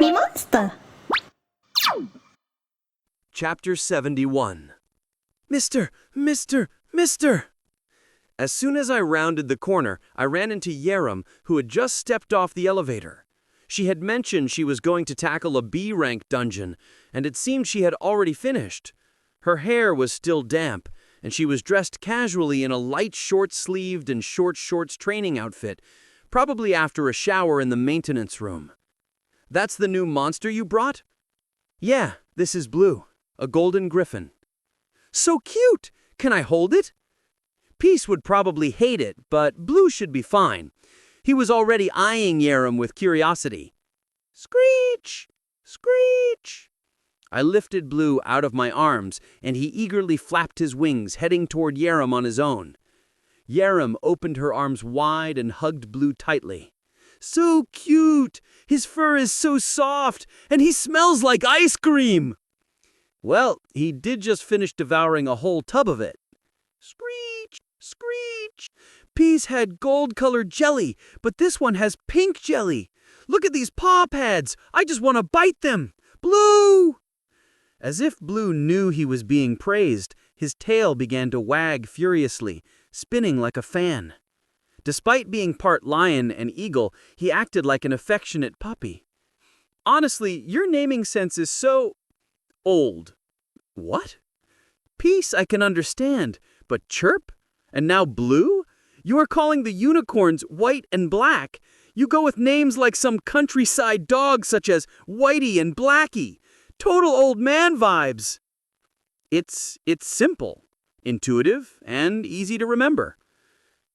MeMonster. Chapter 71. Mister! As soon as I rounded the corner, I ran into Yerim, who had just stepped off the elevator. She had mentioned she was going to tackle a B-rank dungeon, and it seemed she had already finished. Her hair was still damp, and she was dressed casually in a light short-sleeved and short shorts training outfit, probably after a shower in the maintenance room. "That's the new monster you brought?" "Yeah, this is Blue, a golden griffin." "So cute! Can I hold it?" Peace would probably hate it, but Blue should be fine. He was already eyeing Yerim with curiosity. "Screech! Screech!" I lifted Blue out of my arms, and he eagerly flapped his wings, heading toward Yerim on his own. Yerim opened her arms wide and hugged Blue tightly. "So cute! His fur is so soft, and he smells like ice cream!" Well, he did just finish devouring a whole tub of it. Screech! Screech! Peace had gold-colored jelly, but this one has pink jelly. Look at these paw pads! I just want to bite them! Blue! As if Blue knew he was being praised, his tail began to wag furiously, spinning like a fan. Despite being part lion and eagle, he acted like an affectionate puppy. "Honestly, your naming sense is so old." "What?" "Peace I can understand, but Chirp? And now Blue? You are calling the unicorns white and black. You go with names like some countryside dogs such as Whitey and Blackie. Total old man vibes." It's simple, intuitive, and easy to remember.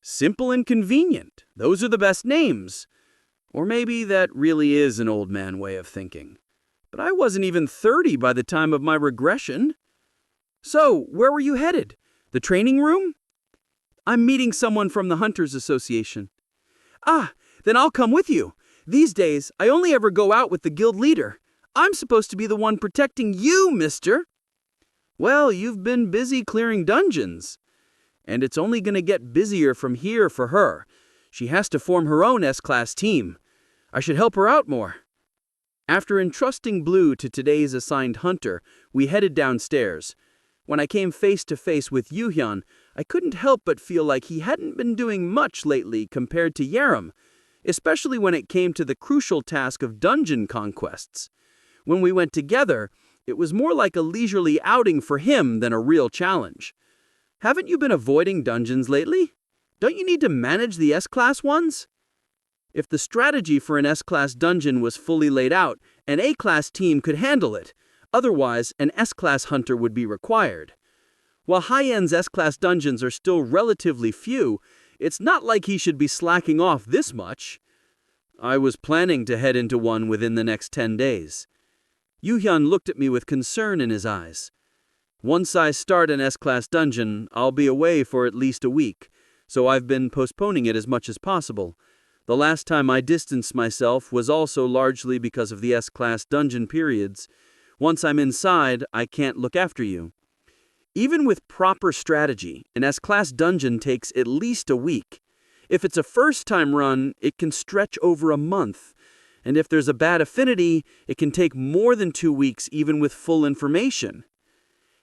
Simple and convenient. Those are the best names. Or maybe that really is an old man way of thinking. But I wasn't even 30 by the time of my regression. "So, where were you headed? The training room?" "I'm meeting someone from the Hunters Association." "Ah, then I'll come with you. These days, I only ever go out with the guild leader. I'm supposed to be the one protecting you, mister." "Well, you've been busy clearing dungeons. And it's only going to get busier from here for her. She has to form her own S-Class team. I should help her out more." After entrusting Blue to today's assigned hunter, we headed downstairs. When I came face to face with Yuhyun, I couldn't help but feel like he hadn't been doing much lately compared to Yerim, especially when it came to the crucial task of dungeon conquests. When we went together, it was more like a leisurely outing for him than a real challenge. "Haven't you been avoiding dungeons lately? Don't you need to manage the S-Class ones?" If the strategy for an S-Class dungeon was fully laid out, an A-Class team could handle it. Otherwise, an S-Class hunter would be required. While high-end S-Class dungeons are still relatively few, it's not like he should be slacking off this much. I was planning to head into one within the next 10 days. Yuhyun looked at me with concern in his eyes. "Once I start an S-Class dungeon, I'll be away for at least a week, so I've been postponing it as much as possible. The last time I distanced myself was also largely because of the S-Class dungeon periods. Once I'm inside, I can't look after you." Even with proper strategy, an S-Class dungeon takes at least a week. If it's a first-time run, it can stretch over a month. And if there's a bad affinity, it can take more than 2 weeks even with full information.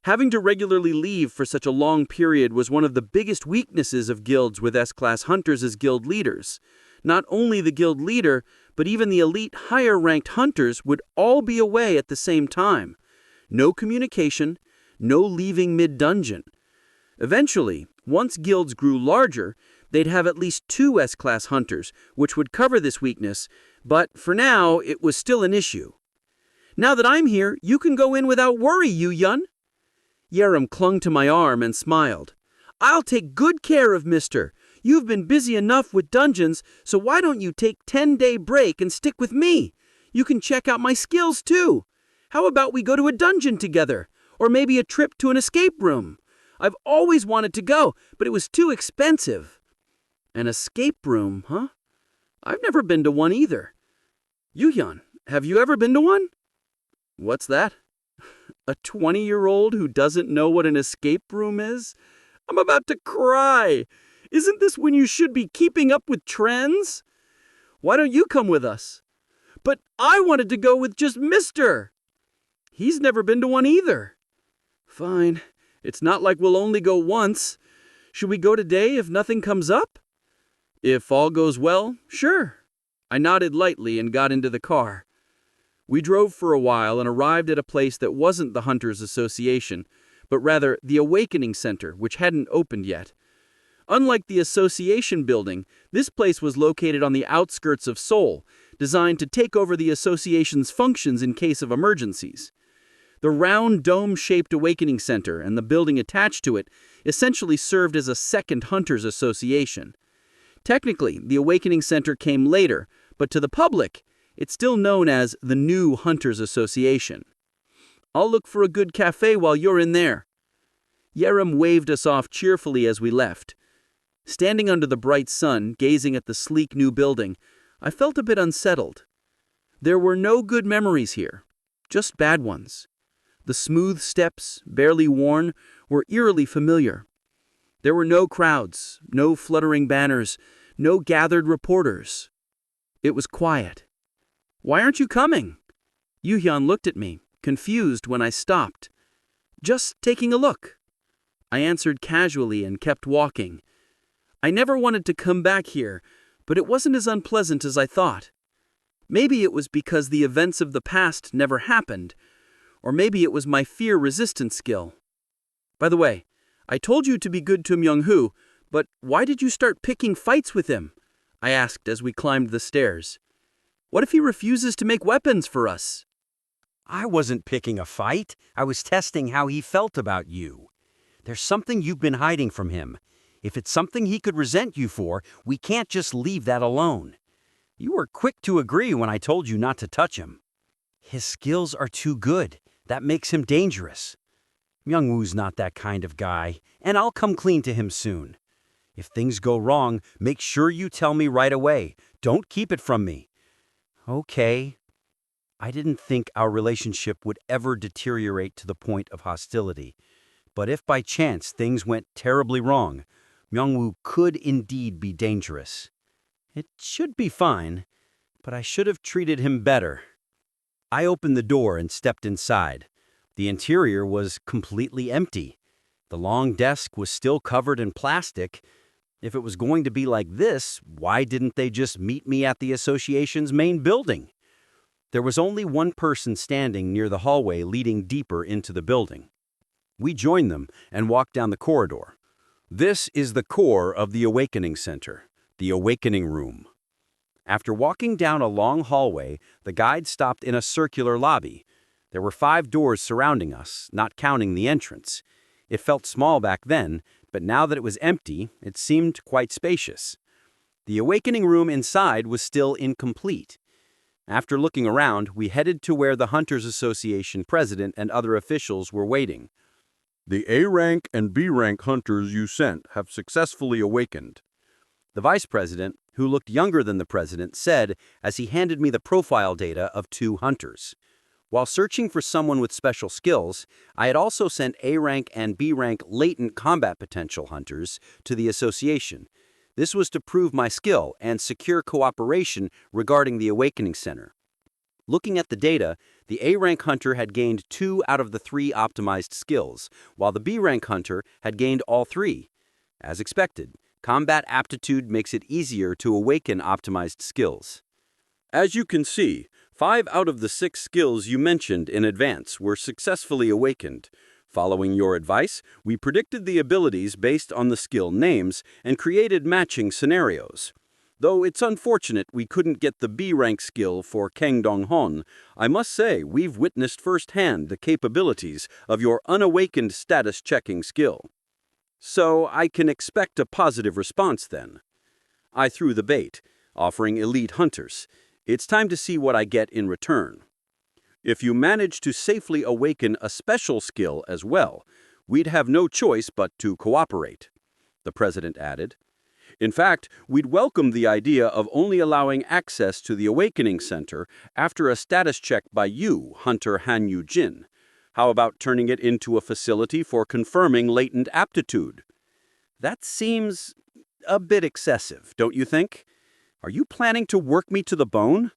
Having to regularly leave for such a long period was one of the biggest weaknesses of guilds with S-Class hunters as guild leaders. Not only the guild leader, but even the elite higher-ranked hunters would all be away at the same time. No communication, no leaving mid-dungeon. Eventually, once guilds grew larger, they'd have at least 2 S-Class hunters, which would cover this weakness, but for now, it was still an issue. "Now that I'm here, you can go in without worry, Yuhyun." Yerim clung to my arm and smiled. "I'll take good care of Mister. You've been busy enough with dungeons, so why don't you take 10-day break and stick with me? You can check out my skills too. How about we go to a dungeon together? Or maybe a trip to an escape room? I've always wanted to go, but it was too expensive." "An escape room, huh? I've never been to one either. Yuhyun, have you ever been to one?" "What's that?" A 20-year-old who doesn't know what an escape room is? I'm about to cry. Isn't this when you should be keeping up with trends? "Why don't you come with us?" But I wanted to go with just Mr. He's never been to one either. Fine. It's not like we'll only go once. Should we go today if nothing comes up? If all goes well, sure. I nodded lightly and got into the car. We drove for a while and arrived at a place that wasn't the Hunters Association, but rather the Awakening Center, which hadn't opened yet. Unlike the Association building, this place was located on the outskirts of Seoul, designed to take over the Association's functions in case of emergencies. The round dome-shaped Awakening Center and the building attached to it essentially served as a second Hunters Association. Technically, the Awakening Center came later, but to the public, it's still known as the New Hunters Association. I'll look for a good cafe while you're in there. Yerim waved us off cheerfully as we left. Standing under the bright sun, gazing at the sleek new building, I felt a bit unsettled. There were no good memories here, just bad ones. The smooth steps, barely worn, were eerily familiar. There were no crowds, no fluttering banners, no gathered reporters. It was quiet. "Why aren't you coming?" Yuhyun looked at me, confused when I stopped. "Just taking a look." I answered casually and kept walking. I never wanted to come back here, but it wasn't as unpleasant as I thought. Maybe it was because the events of the past never happened, or maybe it was my fear-resistant skill. By the way, I told you to be good to Myung-hoo, but why did you start picking fights with him? I asked as we climbed the stairs. What if he refuses to make weapons for us? I wasn't picking a fight. I was testing how he felt about you. There's something you've been hiding from him. If it's something he could resent you for, we can't just leave that alone. You were quick to agree when I told you not to touch him. His skills are too good. That makes him dangerous. Myung-woo's not that kind of guy, and I'll come clean to him soon. If things go wrong, make sure you tell me right away. Don't keep it from me. Okay. I didn't think our relationship would ever deteriorate to the point of hostility. But if by chance things went terribly wrong, Myung-woo could indeed be dangerous. It should be fine, but I should have treated him better. I opened the door and stepped inside. The interior was completely empty. The long desk was still covered in plastic. If it was going to be like this, why didn't they just meet me at the association's main building? There was only one person standing near the hallway leading deeper into the building. We joined them and walked down the corridor. This is the core of the Awakening Center, the Awakening Room. After walking down a long hallway, the guide stopped in a circular lobby. There were 5 doors surrounding us, not counting the entrance. It felt small back then, but now that it was empty, it seemed quite spacious. The Awakening Room inside was still incomplete. After looking around, we headed to where the Hunters Association president and other officials were waiting. The A-rank and B-rank hunters you sent have successfully awakened. The vice president, who looked younger than the president, said as he handed me the profile data of 2 hunters. While searching for someone with special skills, I had also sent A-rank and B-rank latent combat potential hunters to the association. This was to prove my skill and secure cooperation regarding the Awakening Center. Looking at the data, the A-rank hunter had gained 2 out of the 3 optimized skills, while the B-rank hunter had gained all 3. As expected, combat aptitude makes it easier to awaken optimized skills. As you can see, 5 out of the 6 skills you mentioned in advance were successfully awakened. Following your advice, we predicted the abilities based on the skill names and created matching scenarios. Though it's unfortunate we couldn't get the B-rank skill for Kang Dong-hon, I must say we've witnessed firsthand the capabilities of your unawakened status-checking skill. So I can expect a positive response then. I threw the bait, offering elite hunters. It's time to see what I get in return. If you manage to safely awaken a special skill as well, we'd have no choice but to cooperate, the president added. In fact, we'd welcome the idea of only allowing access to the Awakening Center after a status check by you, Hunter Han Yu-jin. How about turning it into a facility for confirming latent aptitude? That seems a bit excessive, don't you think? Are you planning to work me to the bone?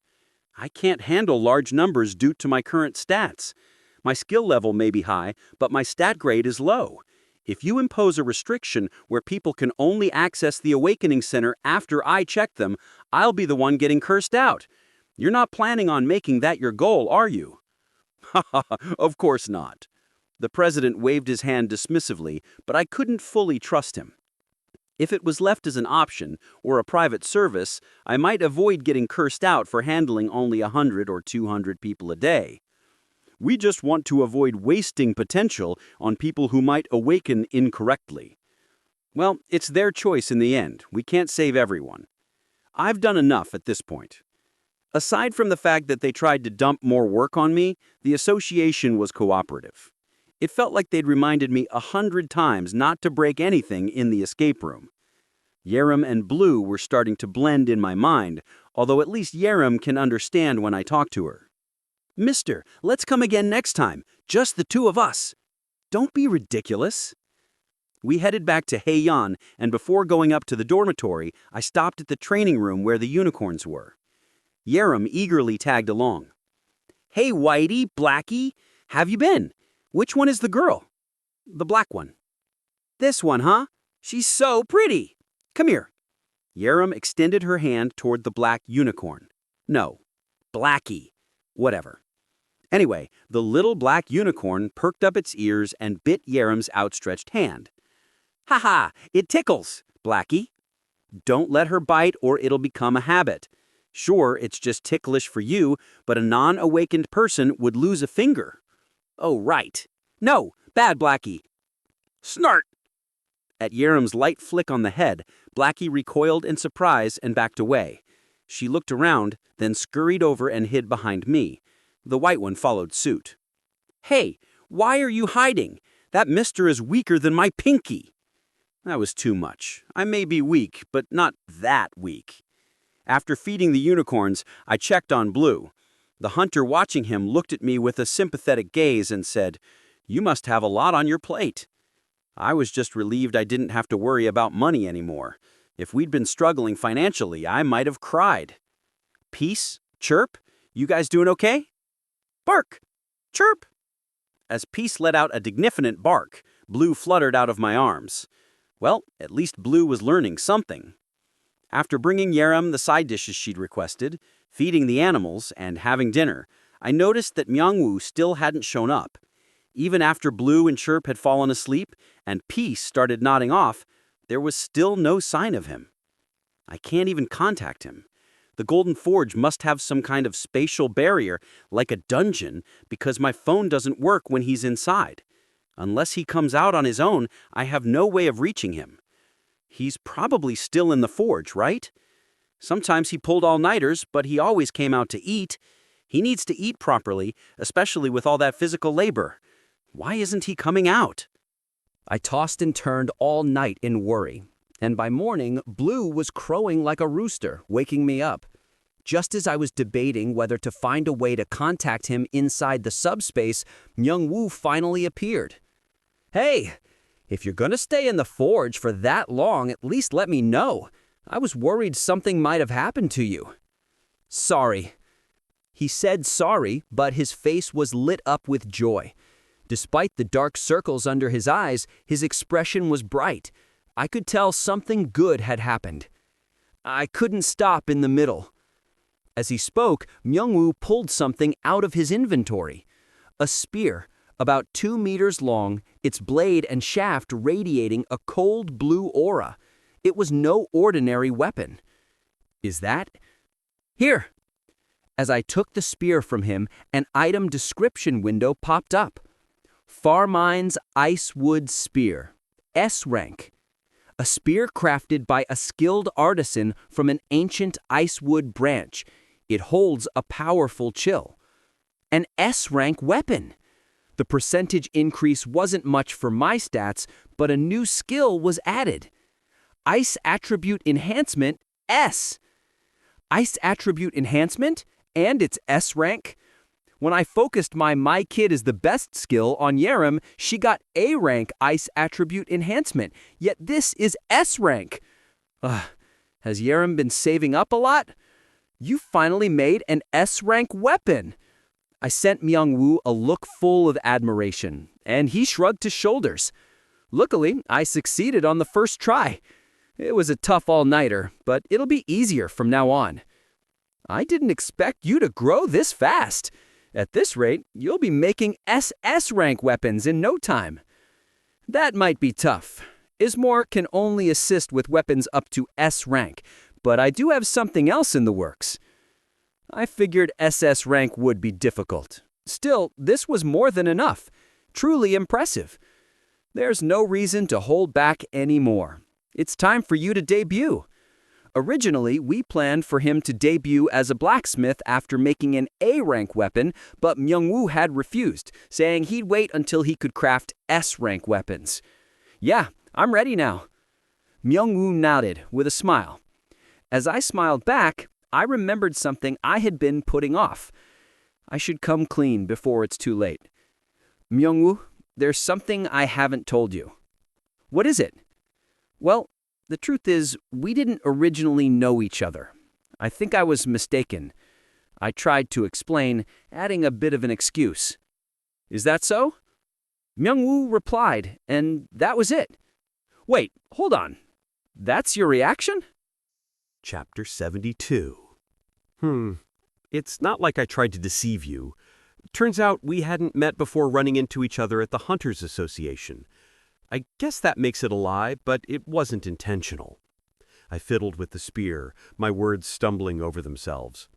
I can't handle large numbers due to my current stats. My skill level may be high, but my stat grade is low. If you impose a restriction where people can only access the Awakening Center after I check them, I'll be the one getting cursed out. You're not planning on making that your goal, are you? Ha ha ha, of course not. The president waved his hand dismissively, but I couldn't fully trust him. If it was left as an option, or a private service, I might avoid getting cursed out for handling only 100 or 200 people a day. We just want to avoid wasting potential on people who might awaken incorrectly. Well, it's their choice in the end. We can't save everyone. I've done enough at this point. Aside from the fact that they tried to dump more work on me, the association was cooperative. It felt like they'd reminded me 100 times not to break anything in the escape room. Yerim and Blue were starting to blend in my mind, although at least Yerim can understand when I talk to her. Mister, let's come again next time, just the two of us. Don't be ridiculous. We headed back to Heian, and before going up to the dormitory, I stopped at the training room where the unicorns were. Yerim eagerly tagged along. Hey, Whitey, Blackie, have you been? Which one is the girl? The black one. This one, huh? She's so pretty. Come here. Yerim extended her hand toward the black unicorn. No, Blackie. Whatever. Anyway, the little black unicorn perked up its ears and bit Yerim's outstretched hand. Ha ha, it tickles, Blackie. Don't let her bite or it'll become a habit. Sure, it's just ticklish for you, but a non-awakened person would lose a finger. Oh, right. No, bad Blackie. Snart! At Yerim's light flick on the head, Blackie recoiled in surprise and backed away. She looked around, then scurried over and hid behind me. The white one followed suit. Hey, why are you hiding? That mister is weaker than my pinky. That was too much. I may be weak, but not that weak. After feeding the unicorns, I checked on Blue. The hunter watching him looked at me with a sympathetic gaze and said, You must have a lot on your plate. I was just relieved I didn't have to worry about money anymore. If we'd been struggling financially, I might have cried. Peace? Chirp? You guys doing okay? Bark! Chirp! As Peace let out a dignificant bark, Blue fluttered out of my arms. Well, at least Blue was learning something. After bringing Yerim the side dishes she'd requested, feeding the animals, and having dinner, I noticed that Myungwoo still hadn't shown up. Even after Blue and Chirp had fallen asleep and Peace started nodding off, there was still no sign of him. I can't even contact him. The Golden Forge must have some kind of spatial barrier, like a dungeon, because my phone doesn't work when he's inside. Unless he comes out on his own, I have no way of reaching him. He's probably still in the forge, right? Sometimes he pulled all-nighters, but he always came out to eat. He needs to eat properly, especially with all that physical labor. Why isn't he coming out? I tossed and turned all night in worry, and by morning, Blue was crowing like a rooster, waking me up. Just as I was debating whether to find a way to contact him inside the subspace, Myungwoo finally appeared. Hey, if you're gonna stay in the forge for that long, at least let me know. I was worried something might have happened to you. Sorry. He said sorry, but his face was lit up with joy. Despite the dark circles under his eyes, his expression was bright. I could tell something good had happened. I couldn't stop in the middle. As he spoke, Myungwoo pulled something out of his inventory. A spear, about 2 meters long, its blade and shaft radiating a cold blue aura. It was no ordinary weapon. Is that? Here. As I took the spear from him, an item description window popped up. Farmine's Icewood Spear, S rank. A spear crafted by a skilled artisan from an ancient icewood branch. It holds a powerful chill. An S rank weapon. The percentage increase wasn't much for my stats, but a new skill was added. Ice Attribute Enhancement, S. Ice Attribute Enhancement? And it's S rank? When I focused my Kid is the best skill on Yerim, she got A rank Ice Attribute Enhancement, yet this is S rank. Has Yerim been saving up a lot? You finally made an S-rank weapon! I sent Myung-woo a look full of admiration, and he shrugged his shoulders. Luckily, I succeeded on the first try. It was a tough all-nighter, but it'll be easier from now on. I didn't expect you to grow this fast. At this rate, you'll be making SS rank weapons in no time. That might be tough. Ismore can only assist with weapons up to S rank, but I do have something else in the works. I figured SS rank would be difficult. Still, this was more than enough. Truly impressive. There's no reason to hold back anymore. It's time for you to debut. Originally, we planned for him to debut as a blacksmith after making an A-rank weapon, but Myung-woo had refused, saying he'd wait until he could craft S-rank weapons. Yeah, I'm ready now. Myung-woo nodded with a smile. As I smiled back, I remembered something I had been putting off. I should come clean before it's too late. Myung-woo, there's something I haven't told you. What is it? Well, the truth is, we didn't originally know each other. I think I was mistaken. I tried to explain, adding a bit of an excuse. Is that so? Myung-woo replied, and that was it. Wait, hold on. That's your reaction? Chapter 72. It's not like I tried to deceive you. Turns out we hadn't met before running into each other at the Hunters Association. I guess that makes it a lie, but it wasn't intentional. I fiddled with the spear, my words stumbling over themselves.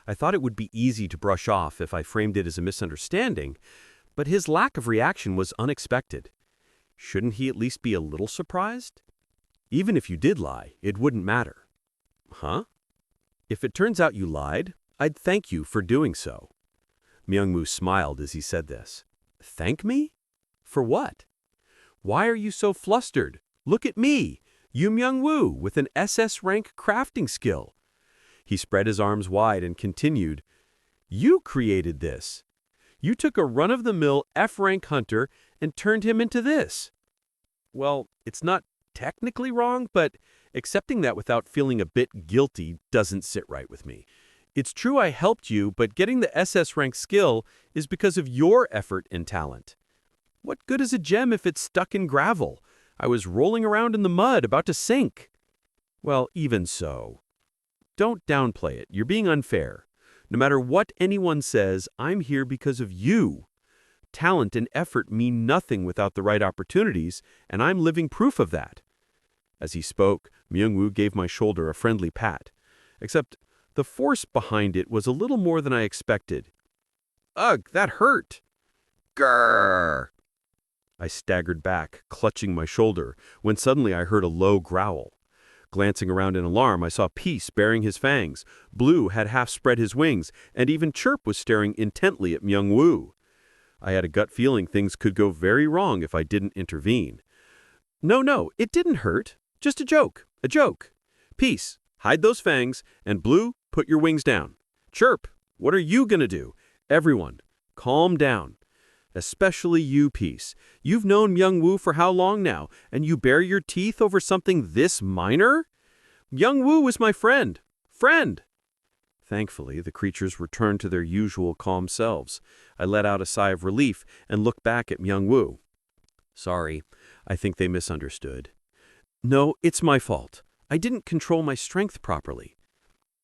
I thought it would be easy to brush off if I framed it as a misunderstanding, but his lack of reaction was unexpected. Shouldn't he at least be a little surprised? Even if you did lie, it wouldn't matter. Huh? If it turns out you lied, I'd thank you for doing so. Myung-woo smiled as he said this. Thank me? For what? Why are you so flustered? Look at me, Yu Myung-woo, with an SS rank crafting skill. He spread his arms wide and continued, You created this. You took a run-of-the-mill F-rank hunter and turned him into this. Well, it's not technically wrong, but accepting that without feeling a bit guilty doesn't sit right with me. It's true I helped you, but getting the SS rank skill is because of your effort and talent. What good is a gem if it's stuck in gravel? I was rolling around in the mud, about to sink. Well, even so. Don't downplay it. You're being unfair. No matter what anyone says, I'm here because of you. Talent and effort mean nothing without the right opportunities, and I'm living proof of that. As he spoke, Myung-woo gave my shoulder a friendly pat. Except the force behind it was a little more than I expected. Ugh, that hurt. Grrr! I staggered back, clutching my shoulder, when suddenly I heard a low growl. Glancing around in alarm, I saw Peace baring his fangs. Blue had half spread his wings, and even Chirp was staring intently at Myung-woo. I had a gut feeling things could go very wrong if I didn't intervene. No, it didn't hurt. Just a joke. A joke. Peace, hide those fangs, and Blue, put your wings down. Chirp, what are you gonna do? Everyone, calm down. Especially you, Peace. You've known Myung-woo for how long now, and you bare your teeth over something this minor? Myung-woo is my friend. Friend! Thankfully, the creatures returned to their usual calm selves. I let out a sigh of relief and looked back at Myung-woo. Sorry, I think they misunderstood. No, it's my fault. I didn't control my strength properly.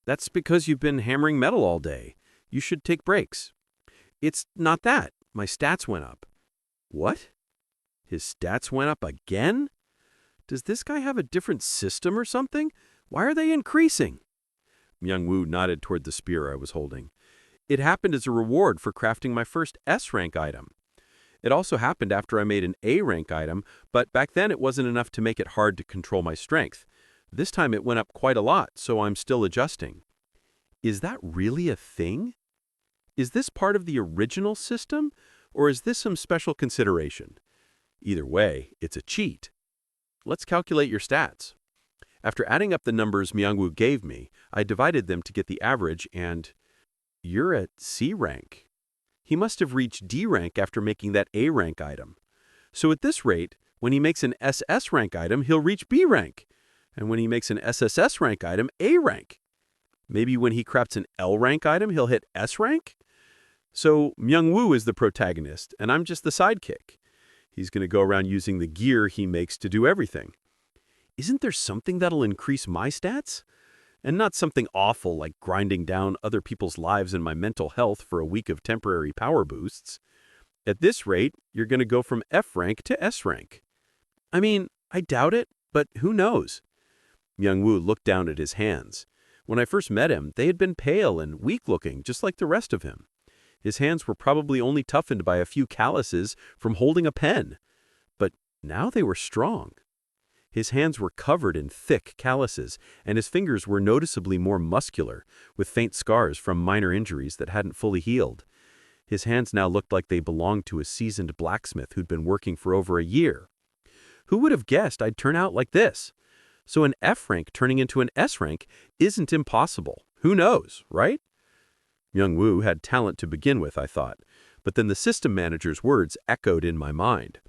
That's because you've been hammering metal all day. You should take breaks. It's not that. My stats went up. What? His stats went up again? Does this guy have a different system or something? Why are they increasing? Myung-woo nodded toward the spear I was holding. It happened as a reward for crafting my first S-rank item. It also happened after I made an A-rank item, but back then it wasn't enough to make it hard to control my strength. This time it went up quite a lot, so I'm still adjusting. Is that really a thing? Is this part of the original system, or is this some special consideration? Either way, it's a cheat. Let's calculate your stats. After adding up the numbers Myung-woo gave me, I divided them to get the average, and you're at C rank. He must have reached D rank after making that A rank item. So at this rate, when he makes an SS rank item, he'll reach B rank. And when he makes an SSS rank item, A rank. Maybe when he crafts an L rank item, he'll hit S rank? So Myung-woo is the protagonist, and I'm just the sidekick. He's going to go around using the gear he makes to do everything. Isn't there something that'll increase my stats? And not something awful like grinding down other people's lives and my mental health for a week of temporary power boosts. At this rate, you're going to go from F rank to S rank. I mean, I doubt it, but who knows? Myung-woo looked down at his hands. When I first met him, they had been pale and weak-looking, just like the rest of him. His hands were probably only toughened by a few calluses from holding a pen. But now they were strong. His hands were covered in thick calluses, and his fingers were noticeably more muscular, with faint scars from minor injuries that hadn't fully healed. His hands now looked like they belonged to a seasoned blacksmith who'd been working for over a year. Who would have guessed I'd turn out like this? So an F rank turning into an S rank isn't impossible. Who knows, right? Myung-woo had talent to begin with, I thought, but then the system manager's words echoed in my mind.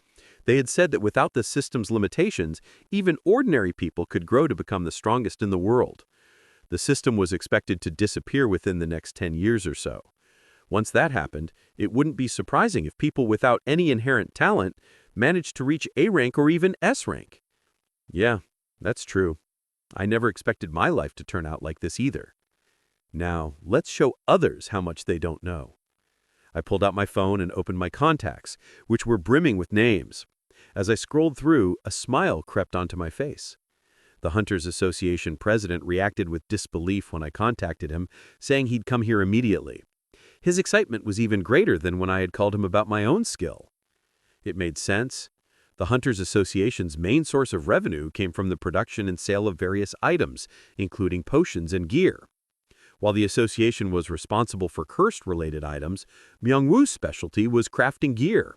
They had said that without the system's limitations, even ordinary people could grow to become the strongest in the world. The system was expected to disappear within the next 10 years or so. Once that happened, it wouldn't be surprising if people without any inherent talent managed to reach A rank or even S rank. Yeah, that's true. I never expected my life to turn out like this either. Now, let's show others how much they don't know. I pulled out my phone and opened my contacts, which were brimming with names. As I scrolled through, a smile crept onto my face. The Hunters Association president reacted with disbelief when I contacted him, saying he'd come here immediately. His excitement was even greater than when I had called him about my own skill. It made sense. The Hunters Association's main source of revenue came from the production and sale of various items, including potions and gear. While the association was responsible for cursed-related items, Myung-woo's specialty was crafting gear.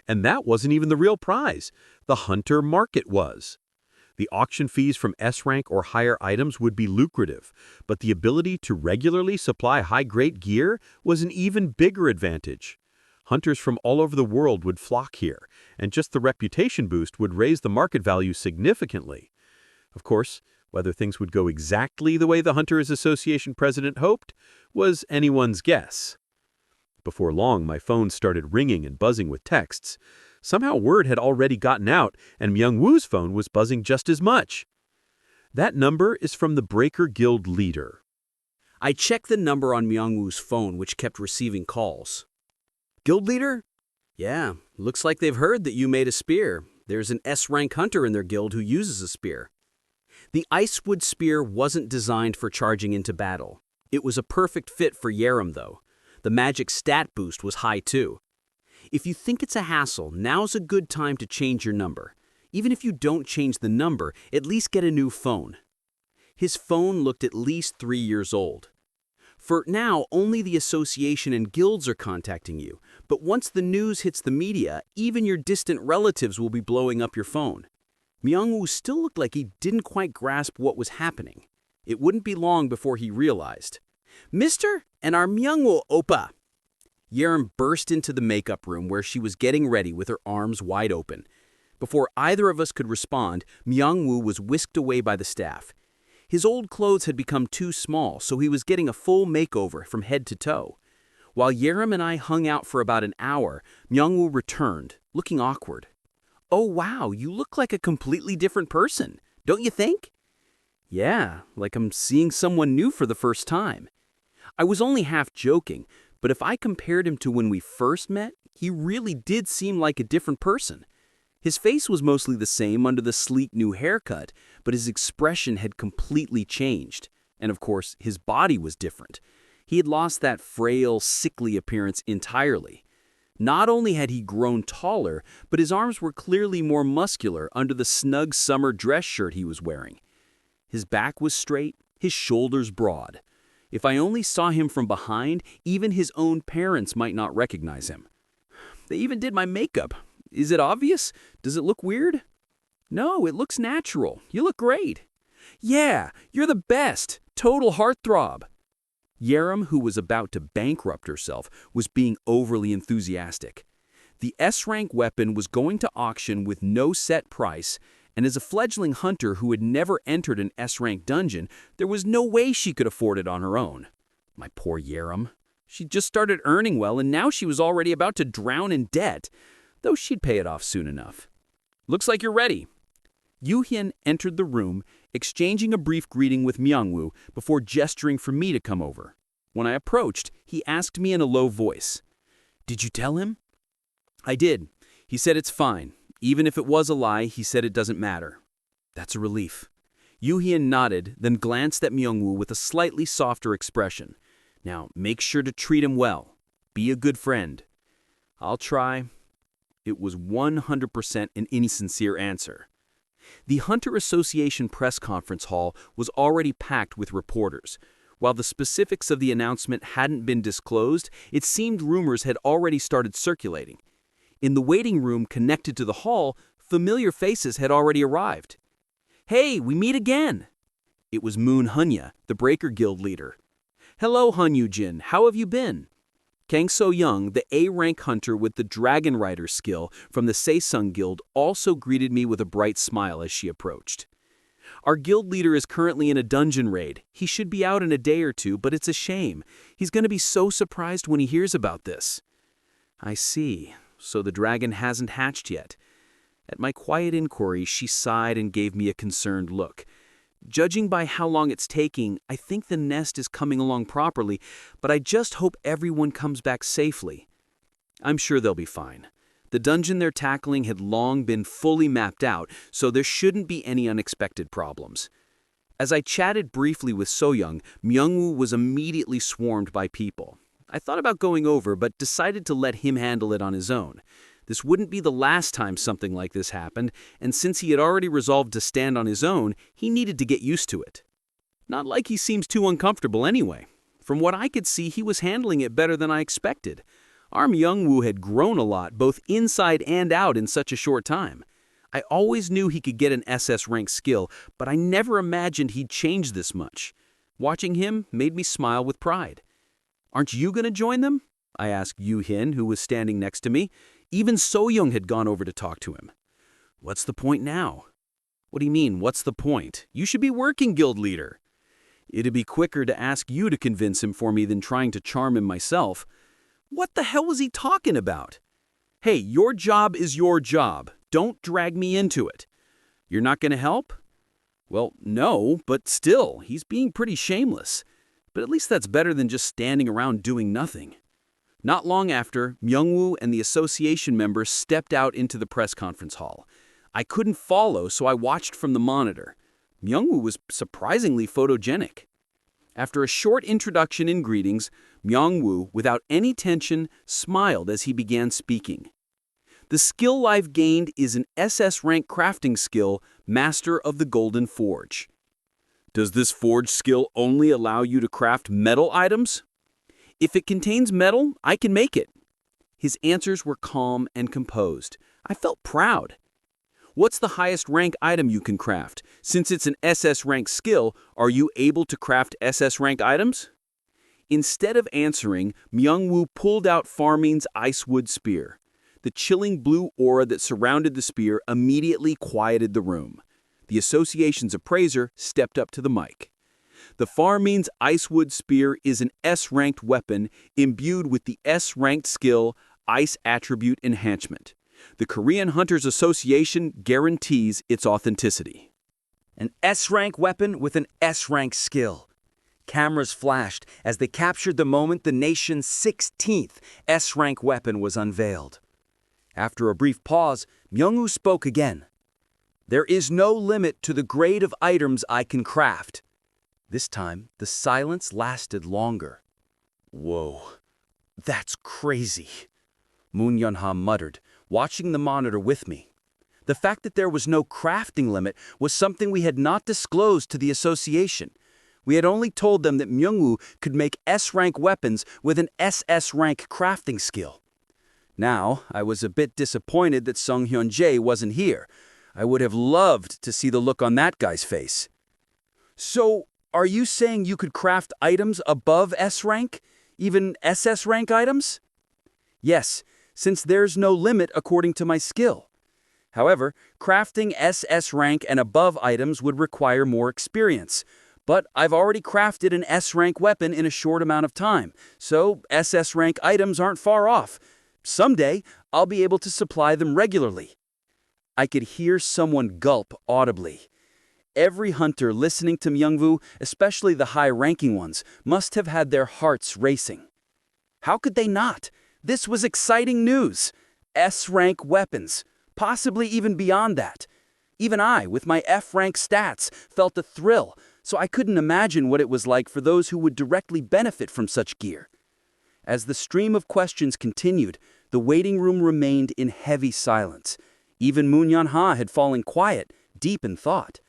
And that wasn't even the real prize. The hunter market was. The auction fees from S-rank or higher items would be lucrative, but the ability to regularly supply high-grade gear was an even bigger advantage. Hunters from all over the world would flock here, and just the reputation boost would raise the market value significantly. Of course, whether things would go exactly the way the Hunters Association president hoped was anyone's guess. Before long, my phone started ringing and buzzing with texts. Somehow word had already gotten out, and Myung-woo's phone was buzzing just as much. That number is from the Breaker Guild leader. I checked the number on Myung-woo's phone, which kept receiving calls. Guild leader? Yeah, looks like they've heard that you made a spear. There's an S-rank hunter in their guild who uses a spear. The icewood spear wasn't designed for charging into battle. It was a perfect fit for Yerim, though. The magic stat boost was high, too. If you think it's a hassle, now's a good time to change your number. Even if you don't change the number, at least get a new phone. His phone looked at least 3 years old. For now, only the association and guilds are contacting you, but once the news hits the media, even your distant relatives will be blowing up your phone. Myung-woo still looked like he didn't quite grasp what was happening. It wouldn't be long before he realized. Mister and our Myung-woo oppa. Yerim burst into the makeup room where she was getting ready with her arms wide open. Before either of us could respond, Myung-woo was whisked away by the staff. His old clothes had become too small, so he was getting a full makeover from head to toe. While Yerim and I hung out for about an hour, Myung-woo returned, looking awkward. Oh wow, you look like a completely different person, don't you think? Yeah, like I'm seeing someone new for the first time. I was only half joking, but if I compared him to when we first met, he really did seem like a different person. His face was mostly the same under the sleek new haircut, but his expression had completely changed. And of course, his body was different. He had lost that frail, sickly appearance entirely. Not only had he grown taller, but his arms were clearly more muscular under the snug summer dress shirt he was wearing. His back was straight, his shoulders broad. If I only saw him from behind, even his own parents might not recognize him. They even did my makeup. Is it obvious? Does it look weird? No, it looks natural. You look great. Yeah, you're the best. Total heartthrob. Yerim, who was about to bankrupt herself, was being overly enthusiastic. The S-rank weapon was going to auction with no set price, And as a fledgling hunter who had never entered an S-rank dungeon, there was no way she could afford it on her own. My poor Yerim. She'd just started earning well, and now she was already about to drown in debt, though she'd pay it off soon enough. "Looks like you're ready." Yu-Hin entered the room, exchanging a brief greeting with Myungwoo before gesturing for me to come over. When I approached, he asked me in a low voice, "Did you tell him?" "I did. He said it's fine. Even if it was a lie, he said it doesn't matter." "That's a relief." Yu-Hin nodded, then glanced at Myungwoo with a slightly softer expression. "Now, make sure to treat him well. Be a good friend." "I'll try." It was 100% an insincere answer. The Hunter Association press conference hall was already packed with reporters. While the specifics of the announcement hadn't been disclosed, it seemed rumors had already started circulating. In the waiting room connected to the hall, familiar faces had already arrived. "Hey, we meet again!" It was Moon Hunya, the Breaker Guild leader. "Hello, Hunyujin. How have you been?" Kang So-young, the A-rank hunter with the Dragon Rider skill from the Saesung Guild, also greeted me with a bright smile as she approached. "Our guild leader is currently in a dungeon raid. He should be out in a day or two, but it's a shame. He's going to be so surprised when he hears about this." "I see. So the dragon hasn't hatched yet." At my quiet inquiry, she sighed and gave me a concerned look. "Judging by how long it's taking, I think the nest is coming along properly, but I just hope everyone comes back safely." "I'm sure they'll be fine. The dungeon they're tackling had long been fully mapped out, so there shouldn't be any unexpected problems." As I chatted briefly with So-young, Myungwoo was immediately swarmed by people. I thought about going over, but decided to let him handle it on his own. This wouldn't be the last time something like this happened, and since he had already resolved to stand on his own, he needed to get used to it. Not like he seems too uncomfortable anyway. From what I could see, he was handling it better than I expected. Our Myungwoo had grown a lot, both inside and out in such a short time. I always knew he could get an SS rank skill, but I never imagined he'd change this much. Watching him made me smile with pride. "Aren't you going to join them?" I asked Yu-Hin, who was standing next to me. Even So-young had gone over to talk to him. "What's the point now?" "What do you mean, what's the point? You should be working, guild leader." "It'd be quicker to ask you to convince him for me than trying to charm him myself." What the hell was he talking about? "Hey, your job is your job. Don't drag me into it." "You're not going to help?" "Well, no, but still, he's being pretty shameless. But at least that's better than just standing around doing nothing." Not long after, Myungwoo and the association members stepped out into the press conference hall. I couldn't follow, so I watched from the monitor. Myungwoo was surprisingly photogenic. After a short introduction and greetings, Myungwoo, without any tension, smiled as he began speaking. "The skill I've gained is an SS rank crafting skill, Master of the Golden Forge." "Does this forge skill only allow you to craft metal items?" "If it contains metal, I can make it." His answers were calm and composed. I felt proud. "What's the highest rank item you can craft? Since it's an SS rank skill, are you able to craft SS rank items?" Instead of answering, Myungwoo pulled out Farmin's Icewood Spear. The chilling blue aura that surrounded the spear immediately quieted the room. The association's appraiser stepped up to the mic. "The Farmin's Icewood Spear is an S-ranked weapon imbued with the S-ranked skill Ice Attribute Enhancement. The Korean Hunters Association guarantees its authenticity." An S-rank weapon with an S-rank skill. Cameras flashed as they captured the moment the nation's 16th S-rank weapon was unveiled. After a brief pause, Myungwoo spoke again. "There is no limit to the grade of items I can craft." This time, the silence lasted longer. "Whoa, that's crazy," Moon Yunha muttered, watching the monitor with me. The fact that there was no crafting limit was something we had not disclosed to the association. We had only told them that Myungwoo could make S-rank weapons with an SS rank crafting skill. Now, I was a bit disappointed that Sung Hyun-jae wasn't here. I would have loved to see the look on that guy's face. "So, are you saying you could craft items above S rank? Even SS rank items?" "Yes, since there's no limit according to my skill." However, crafting SS rank and above items would require more experience. But I've already crafted an S rank weapon in a short amount of time, so SS rank items aren't far off. Someday, I'll be able to supply them regularly. I could hear someone gulp audibly. Every hunter listening to Myungwoo, especially the high-ranking ones, must have had their hearts racing. How could they not? This was exciting news. S-rank weapons, possibly even beyond that. Even I, with my F-rank stats, felt a thrill, so I couldn't imagine what it was like for those who would directly benefit from such gear. As the stream of questions continued, the waiting room remained in heavy silence. Even Moon Yeon-ha had fallen quiet, deep in thought.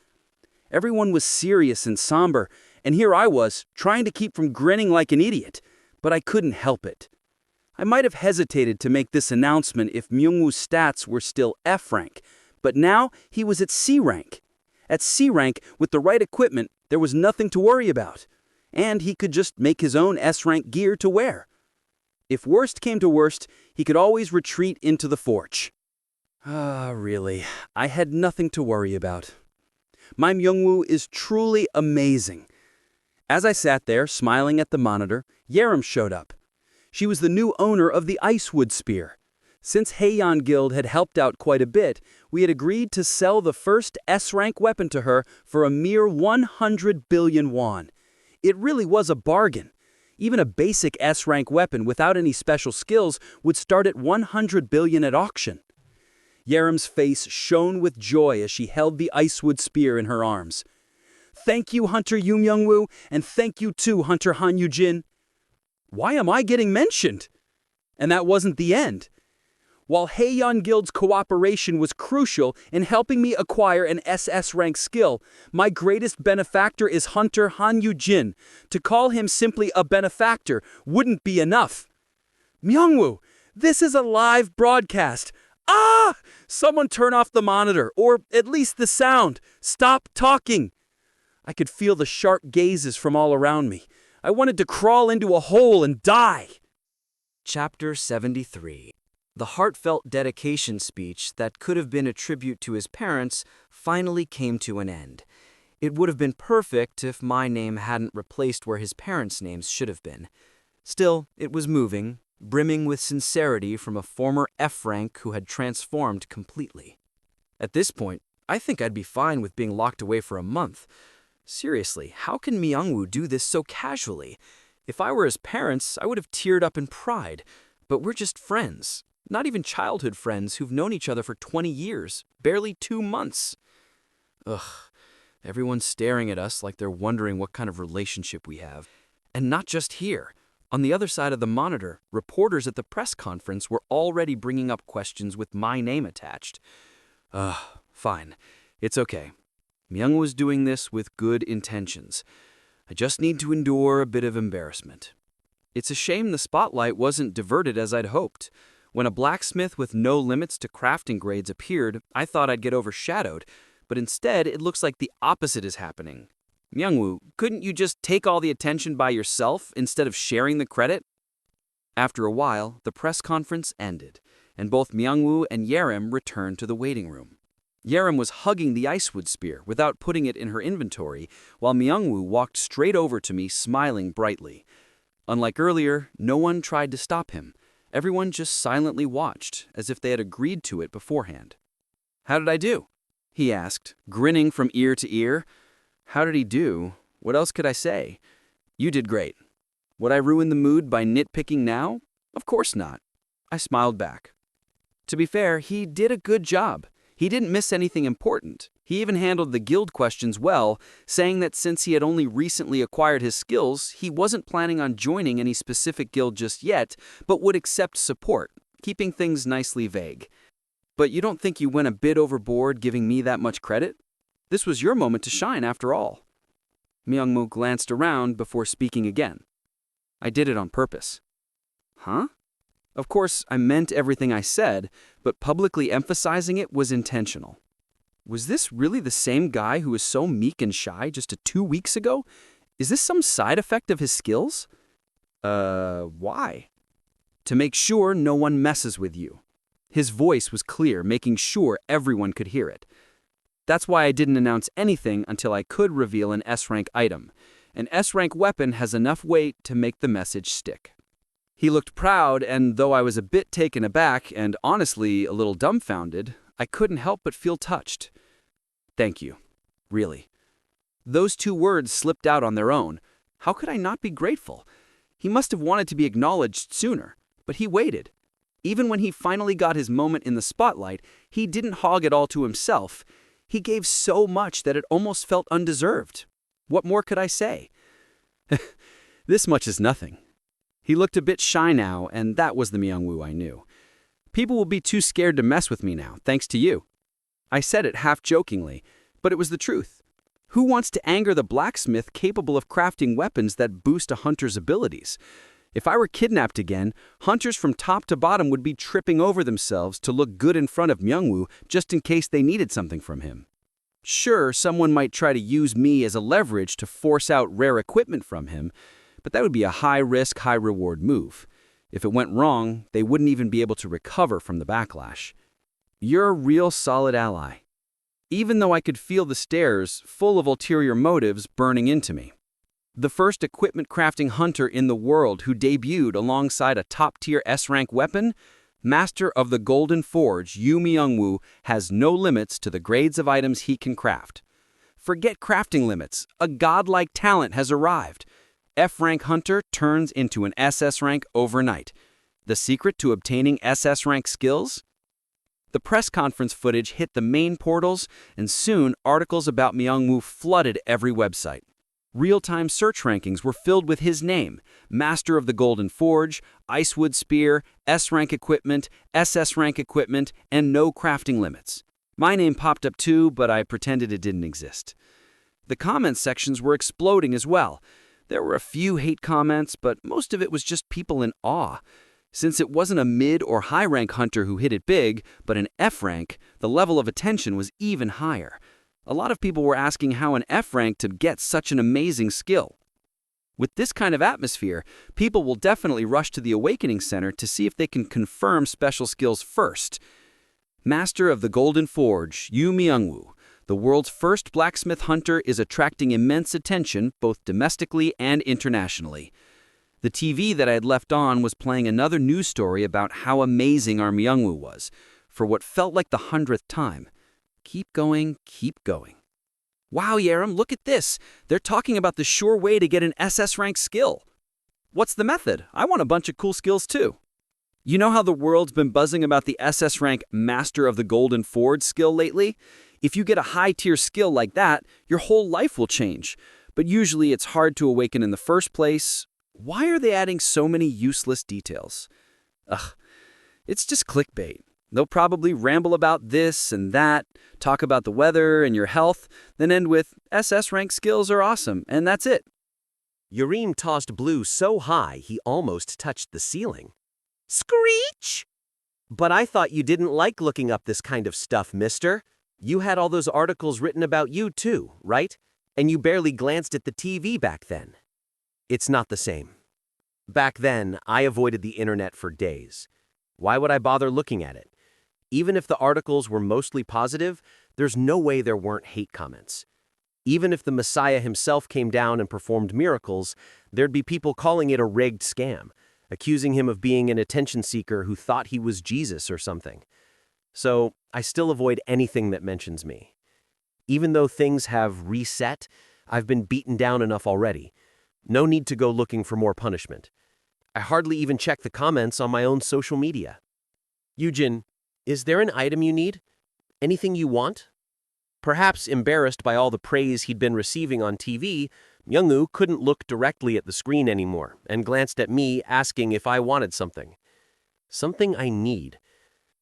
Everyone was serious and somber, and here I was, trying to keep from grinning like an idiot, but I couldn't help it. I might have hesitated to make this announcement if Myungwoo's stats were still F rank, but now he was at C rank. At C rank, with the right equipment, there was nothing to worry about, and he could just make his own S rank gear to wear. If worst came to worst, he could always retreat into the forge. Really, I had nothing to worry about. My Myungwoo is truly amazing. As I sat there, smiling at the monitor, Yerim showed up. She was the new owner of the Icewood Spear. Since Haeyeon Guild had helped out quite a bit, we had agreed to sell the first S-rank weapon to her for a mere 100 billion won. It really was a bargain. Even a basic S-rank weapon without any special skills would start at 100 billion at auction. Yerim's face shone with joy as she held the Icewood Spear in her arms. Thank you, Hunter Yoon Myungwoo, and thank you too, Hunter Han Yoo-jin. Why am I getting mentioned? And that wasn't the end. While Haeyeon Guild's cooperation was crucial in helping me acquire an SS rank skill, my greatest benefactor is Hunter Han Yoo-jin. To call him simply a benefactor wouldn't be enough. Myungwoo, this is a live broadcast. Ah! Someone turn off the monitor, or at least the sound. Stop talking. I could feel the sharp gazes from all around me. I wanted to crawl into a hole and die. Chapter 73. The heartfelt dedication speech that could have been a tribute to his parents finally came to an end. It would have been perfect if my name hadn't replaced where his parents' names should have been. Still, it was moving, brimming with sincerity from a former F rank who had transformed completely. At this point, I think I'd be fine with being locked away for a month. Seriously, how can Myungwoo do this so casually? If I were his parents, I would have teared up in pride. But we're just friends. Not even childhood friends who've known each other for 20 years, barely 2 months. Ugh, everyone's staring at us like they're wondering what kind of relationship we have. And not just here. On the other side of the monitor, reporters at the press conference were already bringing up questions with my name attached. Fine. It's okay. Myungwoo's doing this with good intentions. I just need to endure a bit of embarrassment. It's a shame the spotlight wasn't diverted as I'd hoped. When a blacksmith with no limits to crafting grades appeared, I thought I'd get overshadowed, but instead it looks like the opposite is happening. Myungwoo, couldn't you just take all the attention by yourself instead of sharing the credit? After a while, the press conference ended, and both Myungwoo and Yerim returned to the waiting room. Yerim was hugging the Icewood Spear without putting it in her inventory, while Myungwoo walked straight over to me smiling brightly. Unlike earlier, no one tried to stop him. Everyone just silently watched, as if they had agreed to it beforehand. "How did I do?" he asked, grinning from ear to ear. How did he do? What else could I say? You did great. Would I ruin the mood by nitpicking now? Of course not. I smiled back. To be fair, he did a good job. He didn't miss anything important. He even handled the guild questions well, saying that since he had only recently acquired his skills, he wasn't planning on joining any specific guild just yet, but would accept support, keeping things nicely vague. But you don't think you went a bit overboard giving me that much credit? This was your moment to shine after all. Myungwoo glanced around before speaking again. I did it on purpose. Huh? Of course, I meant everything I said, but publicly emphasizing it was intentional. Was this really the same guy who was so meek and shy just 2 weeks ago? Is this some side effect of his skills? Why? To make sure no one messes with you. His voice was clear, making sure everyone could hear it. That's why I didn't announce anything until I could reveal an S-rank item. An S-rank weapon has enough weight to make the message stick. He looked proud, and though I was a bit taken aback and honestly a little dumbfounded, I couldn't help but feel touched. Thank you. Really. Those 2 words slipped out on their own. How could I not be grateful? He must have wanted to be acknowledged sooner, but he waited. Even when he finally got his moment in the spotlight, he didn't hog it all to himself. He gave so much that it almost felt undeserved. What more could I say? This much is nothing. He looked a bit shy now, and that was the Myung-woo I knew. People will be too scared to mess with me now, thanks to you. I said it half-jokingly, but it was the truth. Who wants to anger the blacksmith capable of crafting weapons that boost a hunter's abilities? If I were kidnapped again, hunters from top to bottom would be tripping over themselves to look good in front of Myung-woo just in case they needed something from him. Sure, someone might try to use me as a leverage to force out rare equipment from him, but that would be a high-risk, high-reward move. If it went wrong, they wouldn't even be able to recover from the backlash. You're a real solid ally. Even though I could feel the stares, full of ulterior motives, burning into me. The first equipment crafting hunter in the world who debuted alongside a top-tier S-rank weapon, Master of the Golden Forge, Yu Myung-woo, has no limits to the grades of items he can craft. Forget crafting limits. A godlike talent has arrived. F-rank hunter turns into an SS rank overnight. The secret to obtaining SS rank skills? The press conference footage hit the main portals, and soon articles about Myung-woo flooded every website. Real-time search rankings were filled with his name: Master of the Golden Forge, Icewood Spear, S-rank equipment, SS rank equipment, and no crafting limits. My name popped up too, but I pretended it didn't exist. The comments sections were exploding as well. There were a few hate comments, but most of it was just people in awe. Since it wasn't a mid or high-rank hunter who hit it big, but an F-rank, the level of attention was even higher. A lot of people were asking how an F-rank to get such an amazing skill. With this kind of atmosphere, people will definitely rush to the Awakening Center to see if they can confirm special skills first. Master of the Golden Forge, Yu Myung-woo, the world's first blacksmith hunter, is attracting immense attention both domestically and internationally. The TV that I had left on was playing another news story about how amazing our Myung-woo was, for what felt like the 100th time. Keep going, keep going. Wow, Yerim, look at this. They're talking about the sure way to get an SS rank skill. What's the method? I want a bunch of cool skills too. You know how the world's been buzzing about the SS rank Master of the Golden Forge skill lately? If you get a high-tier skill like that, your whole life will change. But usually it's hard to awaken in the first place. Why are they adding so many useless details? Ugh, it's just clickbait. They'll probably ramble about this and that, talk about the weather and your health, then end with, SS rank skills are awesome, and that's it. Yerim tossed Blue so high he almost touched the ceiling. Screech! But I thought you didn't like looking up this kind of stuff, mister. You had all those articles written about you too, right? And you barely glanced at the TV back then. It's not the same. Back then, I avoided the internet for days. Why would I bother looking at it? Even if the articles were mostly positive, there's no way there weren't hate comments. Even if the Messiah himself came down and performed miracles, there'd be people calling it a rigged scam, accusing him of being an attention seeker who thought he was Jesus or something. So I still avoid anything that mentions me. Even though things have reset, I've been beaten down enough already. No need to go looking for more punishment. I hardly even check the comments on my own social media. Yujin, is there an item you need? Anything you want? Perhaps embarrassed by all the praise he'd been receiving on TV, Myung-woo couldn't look directly at the screen anymore and glanced at me asking if I wanted something. Something I need.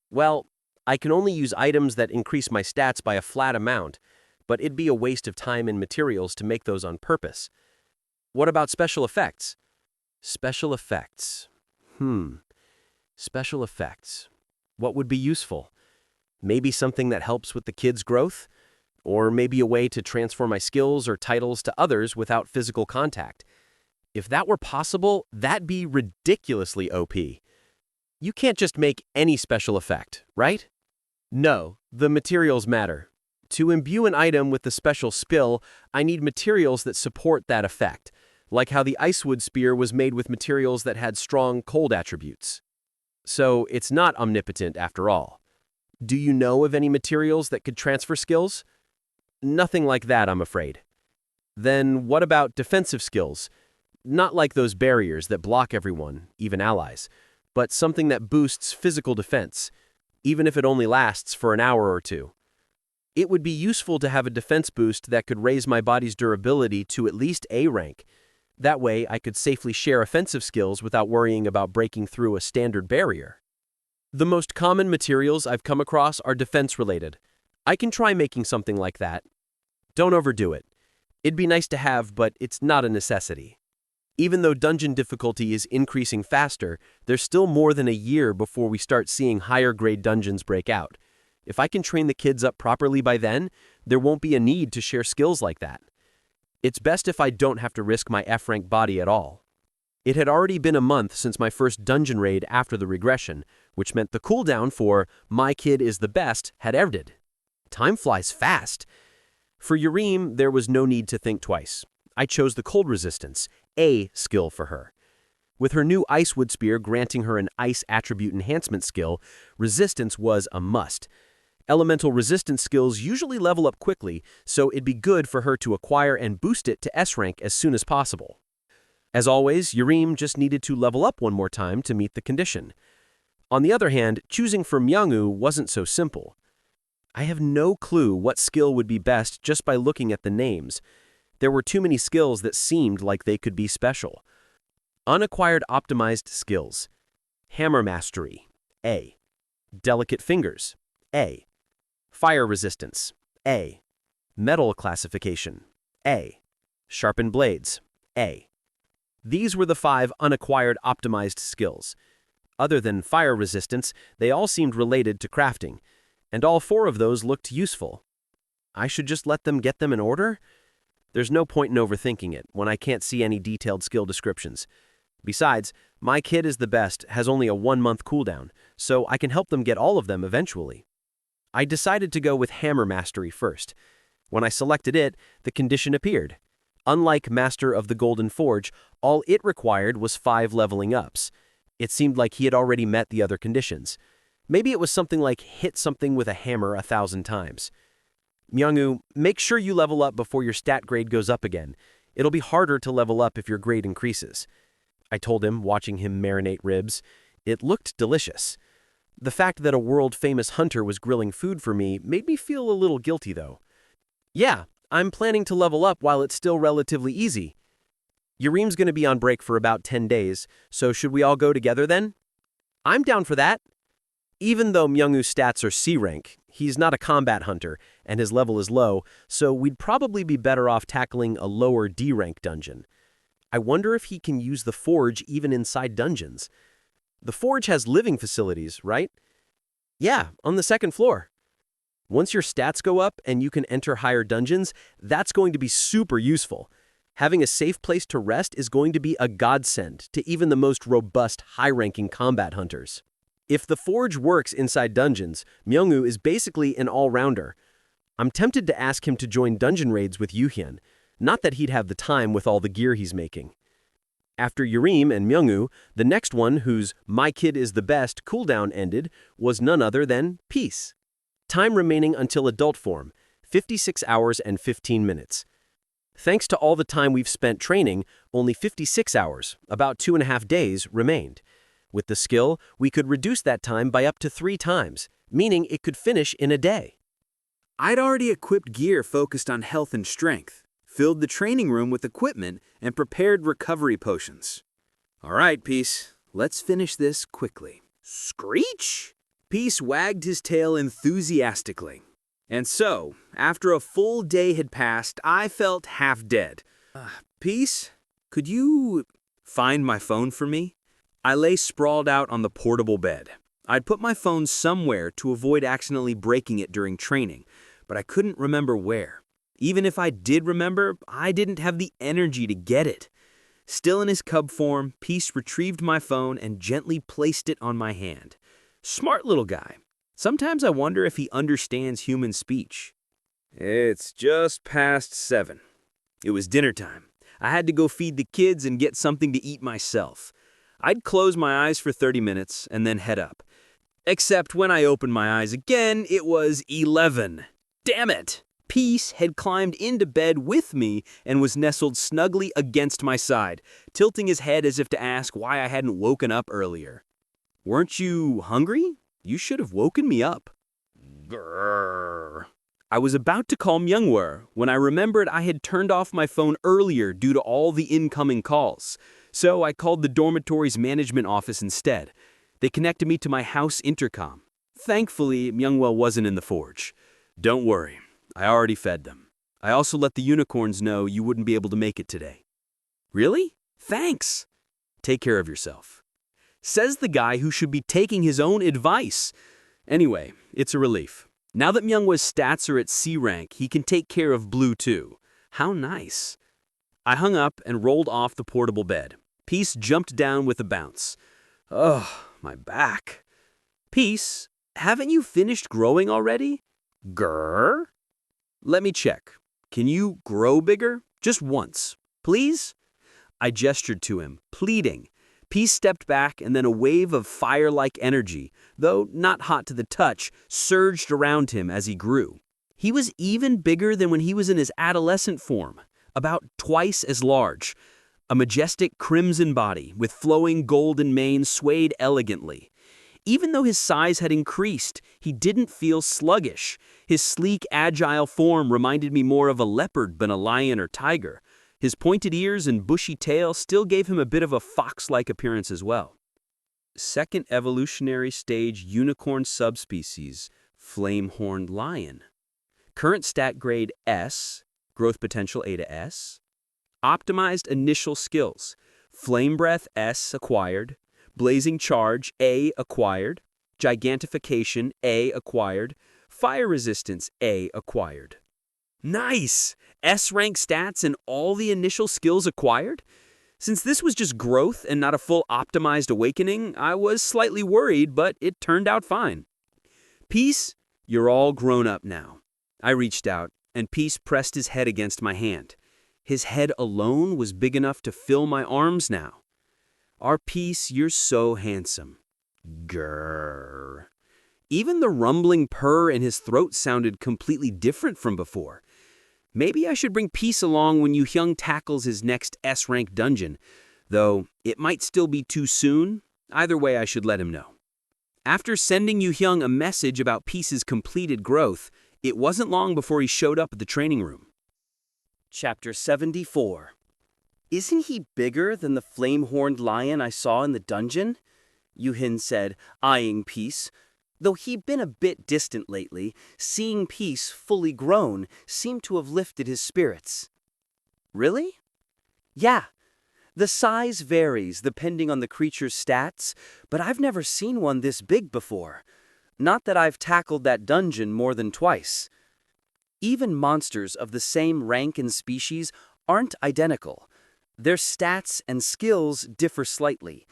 Well, I can only use items that increase my stats by a flat amount, but it'd be a waste of time and materials to make those on purpose. What about special effects? Special effects. Special effects. What would be useful? Maybe something that helps with the kid's growth? Or maybe a way to transfer my skills or titles to others without physical contact. If that were possible, that'd be ridiculously OP. You can't just make any special effect, right? No, the materials matter. To imbue an item with the special spill, I need materials that support that effect, like how the icewood spear was made with materials that had strong cold attributes. So it's not omnipotent after all. Do you know of any materials that could transfer skills? Nothing like that, I'm afraid. Then what about defensive skills? Not like those barriers that block everyone, even allies, but something that boosts physical defense, even if it only lasts for an hour or two. It would be useful to have a defense boost that could raise my body's durability to at least A rank. That way, I could safely share offensive skills without worrying about breaking through a standard barrier. The most common materials I've come across are defense-related. I can try making something like that. Don't overdo it. It'd be nice to have, but it's not a necessity. Even though dungeon difficulty is increasing faster, there's still more than a year before we start seeing higher-grade dungeons break out. If I can train the kids up properly by then, there won't be a need to share skills like that. It's best if I don't have to risk my F-rank body at all. It had already been a month since my first dungeon raid after the regression, which meant the cooldown for "My kid is the best" had ended. Time flies fast. For Yurim, there was no need to think twice. I chose the cold resistance, A skill for her. With her new icewood spear granting her an ice attribute enhancement skill, resistance was a must. Elemental resistance skills usually level up quickly, so it'd be good for her to acquire and boost it to S rank as soon as possible. As always, Yurim just needed to level up one more time to meet the condition. On the other hand, choosing for Myung-woo wasn't so simple. I have no clue what skill would be best just by looking at the names. There were too many skills that seemed like they could be special. Unacquired optimized skills. Hammer mastery, A. Delicate fingers, A. Fire resistance, A. Metal classification, A. Sharpened blades, A. These were the 5 unacquired optimized skills. Other than fire resistance, they all seemed related to crafting, and all 4 of those looked useful. I should just let them get them in order? There's no point in overthinking it when I can't see any detailed skill descriptions. Besides, "My kid is the best" has only a 1-month cooldown, so I can help them get all of them eventually. I decided to go with Hammer Mastery first. When I selected it, the condition appeared. Unlike Master of the Golden Forge, all it required was 5 leveling ups. It seemed like he had already met the other conditions. Maybe it was something like hit something with a hammer 1,000 times. Myung-woo, make sure you level up before your stat grade goes up again. It'll be harder to level up if your grade increases. I told him, watching him marinate ribs. It looked delicious. The fact that a world-famous hunter was grilling food for me made me feel a little guilty, though. Yeah, I'm planning to level up while it's still relatively easy. Yurim's going to be on break for about 10 days, so should we all go together then? I'm down for that. Even though Myung-woo's stats are C rank, he's not a combat hunter, and his level is low, so we'd probably be better off tackling a lower D rank dungeon. I wonder if he can use the forge even inside dungeons. The forge has living facilities, right? Yeah, on the 2nd floor. Once your stats go up and you can enter higher dungeons, that's going to be super useful. Having a safe place to rest is going to be a godsend to even the most robust, high-ranking combat hunters. If the forge works inside dungeons, Myung-woo is basically an all-rounder. I'm tempted to ask him to join dungeon raids with Yoo-hyun, not that he'd have the time with all the gear he's making. After Yurim and Myung-woo, the next one whose "My kid is the best" cooldown ended was none other than Peace. Time remaining until adult form, 56 hours and 15 minutes. Thanks to all the time we've spent training, only 56 hours, about 2.5 days, remained. With the skill, we could reduce that time by up to 3 times, meaning it could finish in a day. I'd already equipped gear focused on health and strength, filled the training room with equipment, and prepared recovery potions. All right, Peace, let's finish this quickly. Screech! Peace wagged his tail enthusiastically. And so, after a full day had passed, I felt half dead. Peace, could you find my phone for me? I lay sprawled out on the portable bed. I'd put my phone somewhere to avoid accidentally breaking it during training, but I couldn't remember where. Even if I did remember, I didn't have the energy to get it. Still in his cub form, Peace retrieved my phone and gently placed it on my hand. Smart little guy. Sometimes I wonder if he understands human speech. It's just past 7. It was dinner time. I had to go feed the kids and get something to eat myself. I'd close my eyes for 30 minutes and then head up. Except when I opened my eyes again, it was 11. Damn it! Peace had climbed into bed with me and was nestled snugly against my side, tilting his head as if to ask why I hadn't woken up earlier. Weren't you hungry? You should have woken me up. Grrr. I was about to call Myungwoo when I remembered I had turned off my phone earlier due to all the incoming calls. So I called the dormitory's management office instead. They connected me to my house intercom. Thankfully, Myungwoo wasn't in the forge. Don't worry, I already fed them. I also let the unicorns know you wouldn't be able to make it today. Really? Thanks. Take care of yourself. Says the guy who should be taking his own advice. Anyway, it's a relief. Now that Myungwoo's stats are at C rank, he can take care of Blue too. How nice. I hung up and rolled off the portable bed. Peace jumped down with a bounce. Ugh, my back. Peace, haven't you finished growing already? Grrr? Let me check. Can you grow bigger? Just once, please? I gestured to him, pleading. Peace stepped back and then a wave of fire-like energy, though not hot to the touch, surged around him as he grew. He was even bigger than when he was in his adolescent form, about twice as large. A majestic crimson body with flowing golden mane swayed elegantly. Even though his size had increased, he didn't feel sluggish. His sleek, agile form reminded me more of a leopard than a lion or tiger. His pointed ears and bushy tail still gave him a bit of a fox-like appearance as well. Second evolutionary stage unicorn subspecies, flame-horned lion. Current stat grade S, growth potential A to S. Optimized initial skills, flame breath S acquired, blazing charge A acquired, gigantification A acquired, fire resistance A acquired. Nice! S-rank stats and all the initial skills acquired? Since this was just growth and not a full optimized awakening, I was slightly worried, but it turned out fine. Peace, you're all grown up now. I reached out, and Peace pressed his head against my hand. His head alone was big enough to fill my arms now. Our Peace, you're so handsome. Grrr. Even the rumbling purr in his throat sounded completely different from before. Maybe I should bring Peace along when Yu-hyung tackles his next S-rank dungeon, though it might still be too soon. Either way, I should let him know. After sending Yu-hyung a message about Peace's completed growth, it wasn't long before he showed up at the training room. Chapter 74. Isn't he bigger than the flame-horned lion I saw in the dungeon? Yu-hin said, eyeing Peace. Though he'd been a bit distant lately, seeing Peace fully grown seemed to have lifted his spirits. Really? Yeah. The size varies depending on the creature's stats, but I've never seen one this big before. Not that I've tackled that dungeon more than twice. Even monsters of the same rank and species aren't identical. Their stats and skills differ slightly,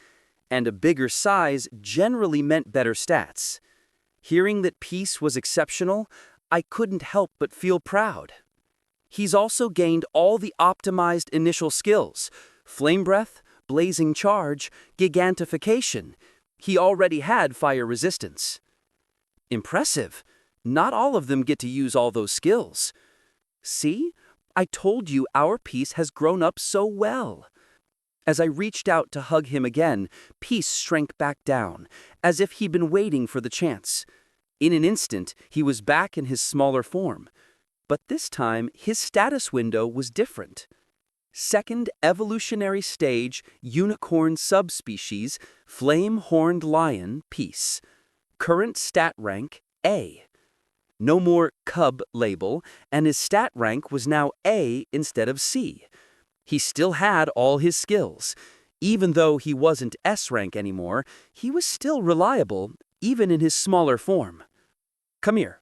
and a bigger size generally meant better stats. Hearing that Peace was exceptional, I couldn't help but feel proud. He's also gained all the optimized initial skills: flame breath, blazing charge, gigantification. He already had fire resistance. Impressive. Not all of them get to use all those skills. See? I told you our Peace has grown up so well. As I reached out to hug him again, Peace shrank back down, as if he'd been waiting for the chance. In an instant, he was back in his smaller form. But this time, his status window was different. Second evolutionary stage, unicorn subspecies, flame-horned lion, Peace. Current stat rank, A. No more cub label, and his stat rank was now A instead of C. He still had all his skills. Even though he wasn't S rank anymore, he was still reliable, even in his smaller form. Come here.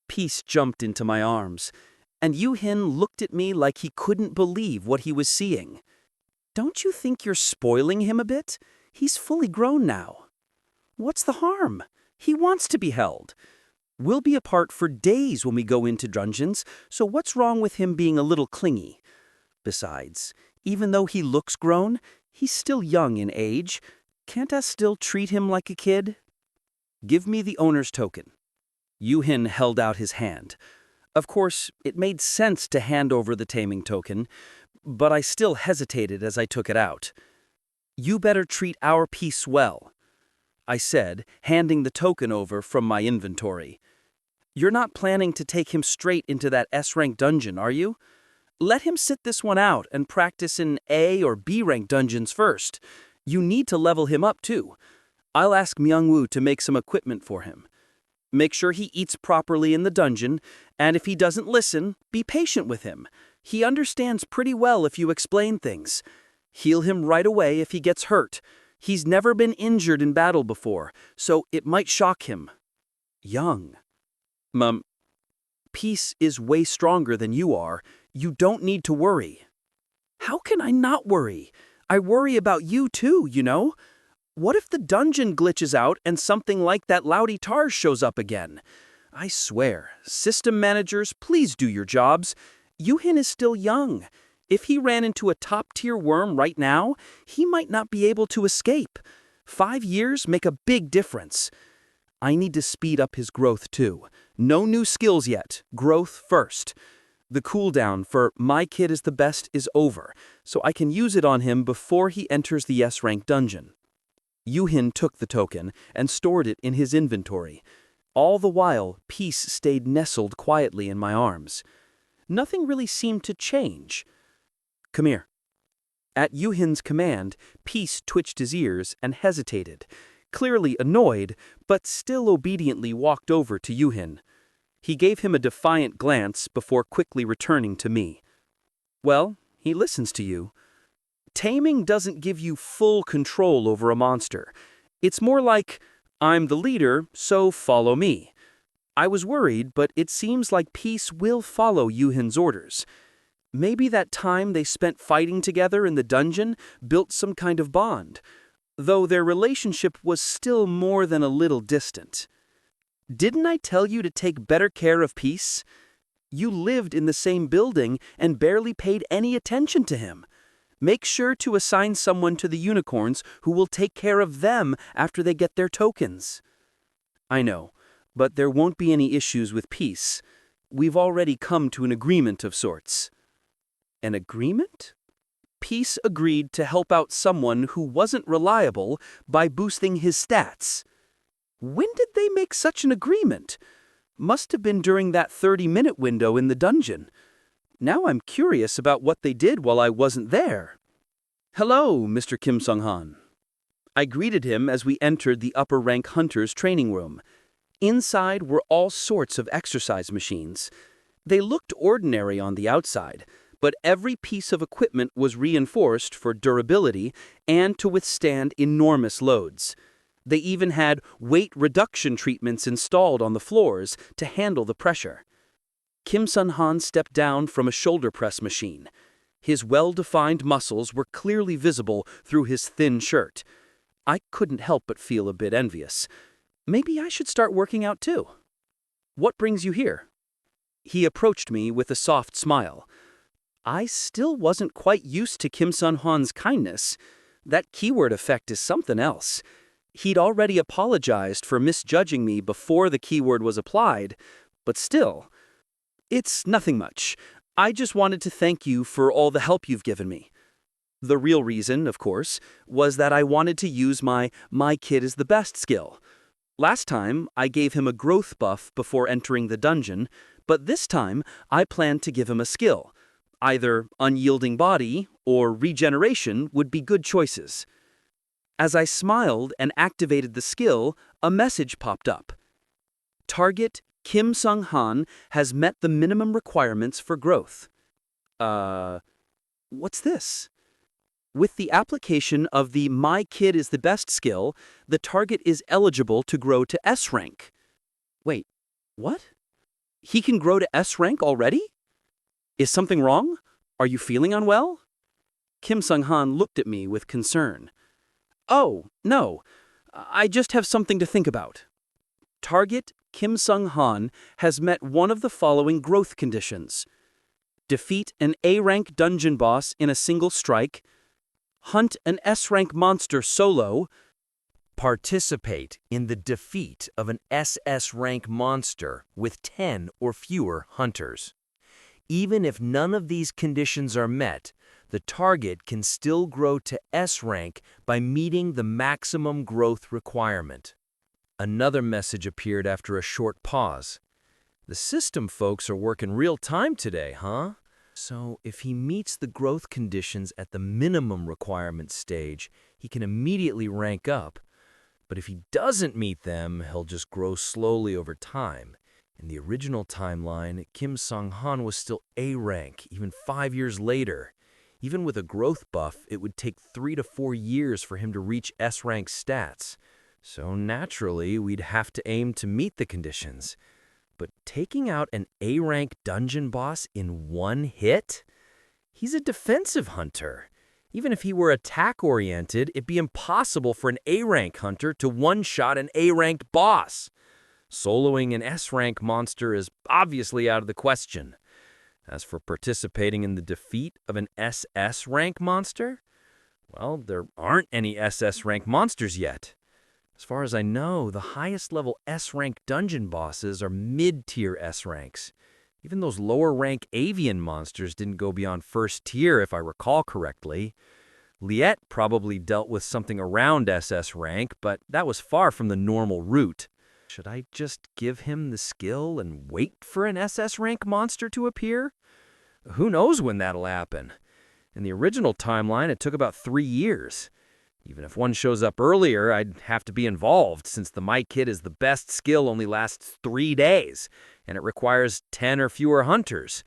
Peace jumped into my arms. and Yoo-hin looked at me like he couldn't believe what he was seeing. "Don't you think you're spoiling him a bit? He's fully grown now." "What's the harm? He wants to be held. We'll be apart for days when we go into dungeons, so what's wrong with him being a little clingy? Besides, even though he looks grown, he's still young in age. Can't I still treat him like a kid?" "Give me the owner's token." Yoo-hin held out his hand. Of course, it made sense to hand over the taming token, but I still hesitated as I took it out. "You better treat our piece well," I said, handing the token over from my inventory. "You're not planning to take him straight into that S-rank dungeon, are you? Let him sit this one out and practice in A or B-rank dungeons first. You need to level him up, too. I'll ask Myung-woo to make some equipment for him. Make sure he eats properly in the dungeon, and if he doesn't listen, be patient with him. He understands pretty well if you explain things. Heal him right away if he gets hurt. He's never been injured in battle before, so it might shock him." "Young. Peace is way stronger than you are. You don't need to worry." "How can I not worry? I worry about you too, you know? What if the dungeon glitches out and something like that Loudy Tars shows up again? I swear, system managers, please do your jobs. Yoo-hin is still young. If he ran into a top-tier worm right now, he might not be able to escape. 5 years make a big difference. I need to speed up his growth too. No new skills yet. Growth first. The cooldown for my kid is the best is over, so I can use it on him before he enters the S-rank dungeon." Yoo-hin took the token and stored it in his inventory. All the while, Peace stayed nestled quietly in my arms. Nothing really seemed to change. "Come here." At Yoo-hin's command, Peace twitched his ears and hesitated, clearly annoyed, but still obediently walked over to Yoo-hin. He gave him a defiant glance before quickly returning to me. "Well, he listens to you. Taming doesn't give you full control over a monster. It's more like, I'm the leader, so follow me." I was worried, but it seems like Peace will follow Yoo-hin's orders. Maybe that time they spent fighting together in the dungeon built some kind of bond, though their relationship was still more than a little distant. "Didn't I tell you to take better care of Peace? You lived in the same building and barely paid any attention to him. Make sure to assign someone to the unicorns who will take care of them after they get their tokens." "I know, but there won't be any issues with Peace. We've already come to an agreement of sorts." "An agreement?" Peace agreed to help out someone who wasn't reliable by boosting his stats. When did they make such an agreement? Must have been during that 30-minute window in the dungeon. Now I'm curious about what they did while I wasn't there. "Hello, Mr. Kim Sung-han." I greeted him as we entered the upper-rank hunter's training room. Inside were all sorts of exercise machines. They looked ordinary on the outside, but every piece of equipment was reinforced for durability and to withstand enormous loads. They even had weight reduction treatments installed on the floors to handle the pressure. Kim Sun-han stepped down from a shoulder press machine. His well-defined muscles were clearly visible through his thin shirt. I couldn't help but feel a bit envious. Maybe I should start working out too. "What brings you here?" He approached me with a soft smile. I still wasn't quite used to Kim Sun-han's kindness. That keyword effect is something else. He'd already apologized for misjudging me before the keyword was applied, but still. "It's nothing much. I just wanted to thank you for all the help you've given me." The real reason, of course, was that I wanted to use my kid is the best skill. Last time, I gave him a growth buff before entering the dungeon, but this time, I planned to give him a skill. Either unyielding body or regeneration would be good choices. As I smiled and activated the skill, a message popped up. Target Kim Sung-han has met the minimum requirements for growth. What's this? With the application of the My Kid is the Best skill, the target is eligible to grow to S rank. Wait, what? He can grow to S rank already? Is something wrong? Are you feeling unwell? Kim Sung-han looked at me with concern. Oh, no. I just have something to think about. Target Kim Sung-han has met one of the following growth conditions. Defeat an A-rank dungeon boss in a single strike. Hunt an S-rank monster solo. Participate in the defeat of an SS rank monster with 10 or fewer hunters. Even if none of these conditions are met, the target can still grow to S rank by meeting the maximum growth requirement. Another message appeared after a short pause. The system folks are working real time today, huh? So if he meets the growth conditions at the minimum requirement stage, he can immediately rank up. But if he doesn't meet them, he'll just grow slowly over time. In the original timeline, Kim Sung-han was still A rank, even 5 years later. Even with a growth buff, it would take 3 to 4 years for him to reach S rank stats. So naturally, we'd have to aim to meet the conditions. But taking out an A rank dungeon boss in one hit? He's a defensive hunter. Even if he were attack-oriented, it'd be impossible for an A-rank hunter to one-shot an A-ranked boss. Soloing an S-rank monster is obviously out of the question. As for participating in the defeat of an SS rank monster, well, there aren't any SS rank monsters yet. As far as I know, the highest level S rank dungeon bosses are mid-tier S ranks. Even those lower rank avian monsters didn't go beyond first tier, if I recall correctly. Liet probably dealt with something around SS rank, but that was far from the normal route. Should I just give him the skill and wait for an SS rank monster to appear? Who knows when that'll happen? In the original timeline, it took about 3 years. Even if one shows up earlier, I'd have to be involved, since the My Kid is the best skill only lasts 3 days, and it requires 10 or fewer hunters.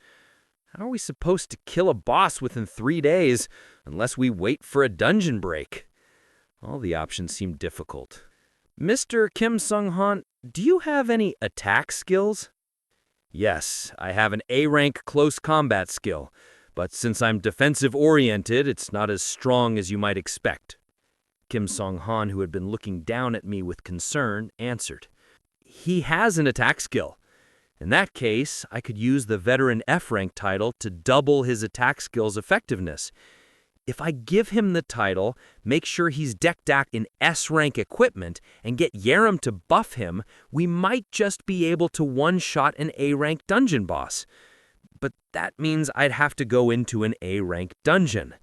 How are we supposed to kill a boss within 3 days unless we wait for a dungeon break? All the options seem difficult. Mr. Kim Sung-han, do you have any attack skills? Yes, I have an A-rank close combat skill, but since I'm defensive-oriented, it's not as strong as you might expect. Kim Sung-han, who had been looking down at me with concern, answered. He has an attack skill. In that case, I could use the veteran F-rank title to double his attack skill's effectiveness. If I give him the title, make sure he's decked out in S-rank equipment, and get Yerim to buff him, we might just be able to one-shot an A-rank dungeon boss. But that means I'd have to go into an A-rank dungeon.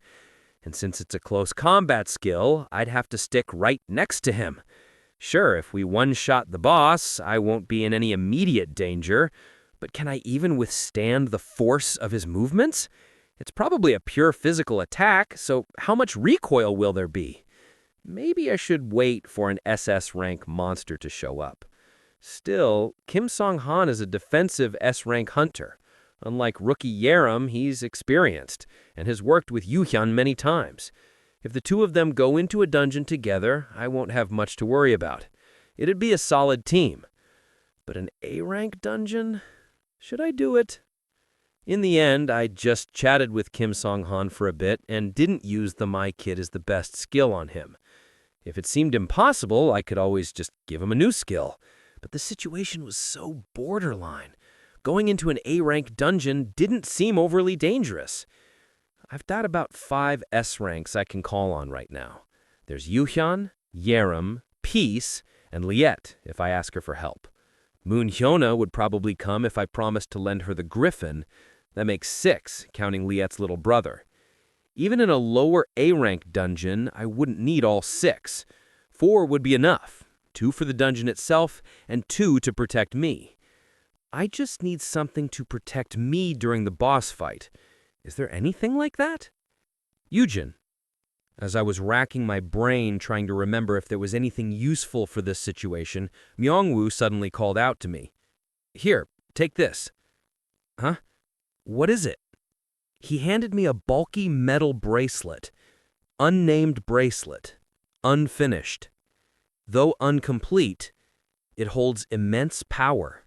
And since it's a close combat skill, I'd have to stick right next to him. Sure, if we one-shot the boss, I won't be in any immediate danger, but can I even withstand the force of his movements? It's probably a pure physical attack, so how much recoil will there be? Maybe I should wait for an SS rank monster to show up. Still, Kim Sung-han is a defensive S rank hunter. Unlike rookie Yerim, he's experienced, and has worked with Yuhyun many times. If the two of them go into a dungeon together, I won't have much to worry about. It'd be a solid team. But an A-rank dungeon? Should I do it? In the end, I just chatted with Kim Sung-han for a bit and didn't use the My Kid as the best skill on him. If it seemed impossible, I could always just give him a new skill. But the situation was so borderline. Going into an A-rank dungeon didn't seem overly dangerous. I've got about 5 S ranks I can call on right now. There's Yuhyun, Yerim, Peace, and Liet if I ask her for help. Moon Hyuna would probably come if I promised to lend her the Griffin. That makes 6, counting Liet's little brother. Even in a lower A-rank dungeon, I wouldn't need all 6. 4 would be enough. 2 for the dungeon itself, and 2 to protect me. I just need something to protect me during the boss fight. Is there anything like that? Yujin. As I was racking my brain trying to remember if there was anything useful for this situation, Myungwoo suddenly called out to me. Here, take this. Huh? What is it? He handed me a bulky metal bracelet. Unnamed bracelet. Unfinished. Though incomplete, it holds immense power.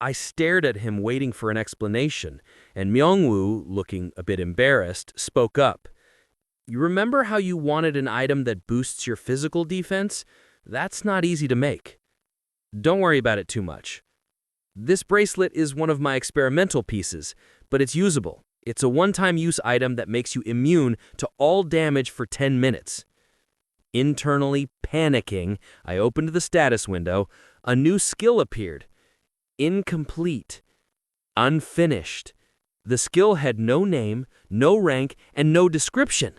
I stared at him waiting for an explanation, and Myungwoo, looking a bit embarrassed, spoke up. You remember how you wanted an item that boosts your physical defense? That's not easy to make. Don't worry about it too much. This bracelet is one of my experimental pieces, but it's usable. It's a one-time use item that makes you immune to all damage for 10 minutes. Internally panicking, I opened the status window. A new skill appeared. Incomplete. Unfinished. The skill had no name, no rank, and no description.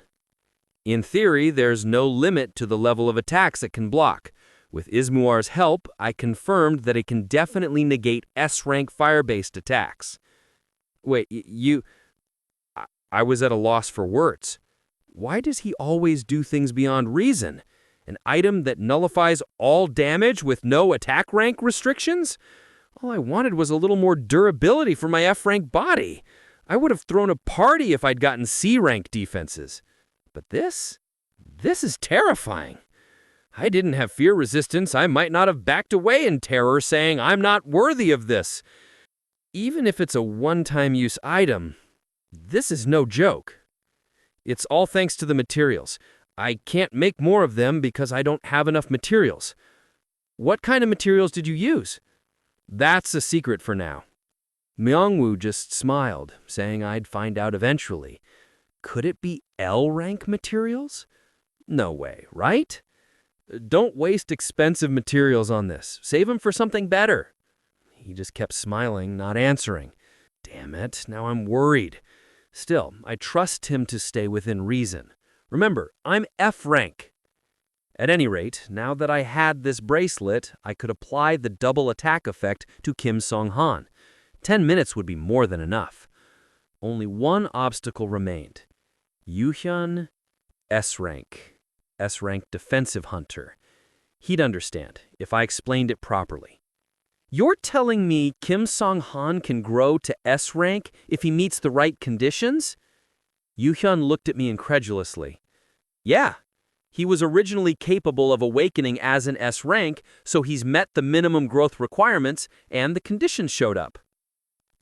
In theory, there's no limit to the level of attacks it can block. With Ismuar's help, I confirmed that it can definitely negate S-rank fire-based attacks. Wait, I was at a loss for words. Why does he always do things beyond reason? An item that nullifies all damage with no attack rank restrictions? All I wanted was a little more durability for my F-rank body. I would have thrown a party if I'd gotten C-rank defenses. But this is terrifying. I didn't have fear resistance. I might not have backed away in terror, saying I'm not worthy of this. Even if it's a one-time use item, this is no joke. It's all thanks to the materials. I can't make more of them because I don't have enough materials. What kind of materials did you use? That's a secret for now. Myungwoo just smiled, saying I'd find out eventually. Could it be L-rank materials? No way, right? Don't waste expensive materials on this. Save them for something better. He just kept smiling, not answering. Damn it, now I'm worried. Still, I trust him to stay within reason. Remember, I'm F-rank. At any rate, now that I had this bracelet, I could apply the double attack effect to Kim Song-han. 10 minutes would be more than enough. Only one obstacle remained. Yoo-hyun, S-rank. S-rank defensive hunter. He'd understand if I explained it properly. You're telling me Kim Song-han can grow to S-rank if he meets the right conditions? Yoo-hyun looked at me incredulously. Yeah, he was originally capable of awakening as an S-rank, so he's met the minimum growth requirements and the conditions showed up.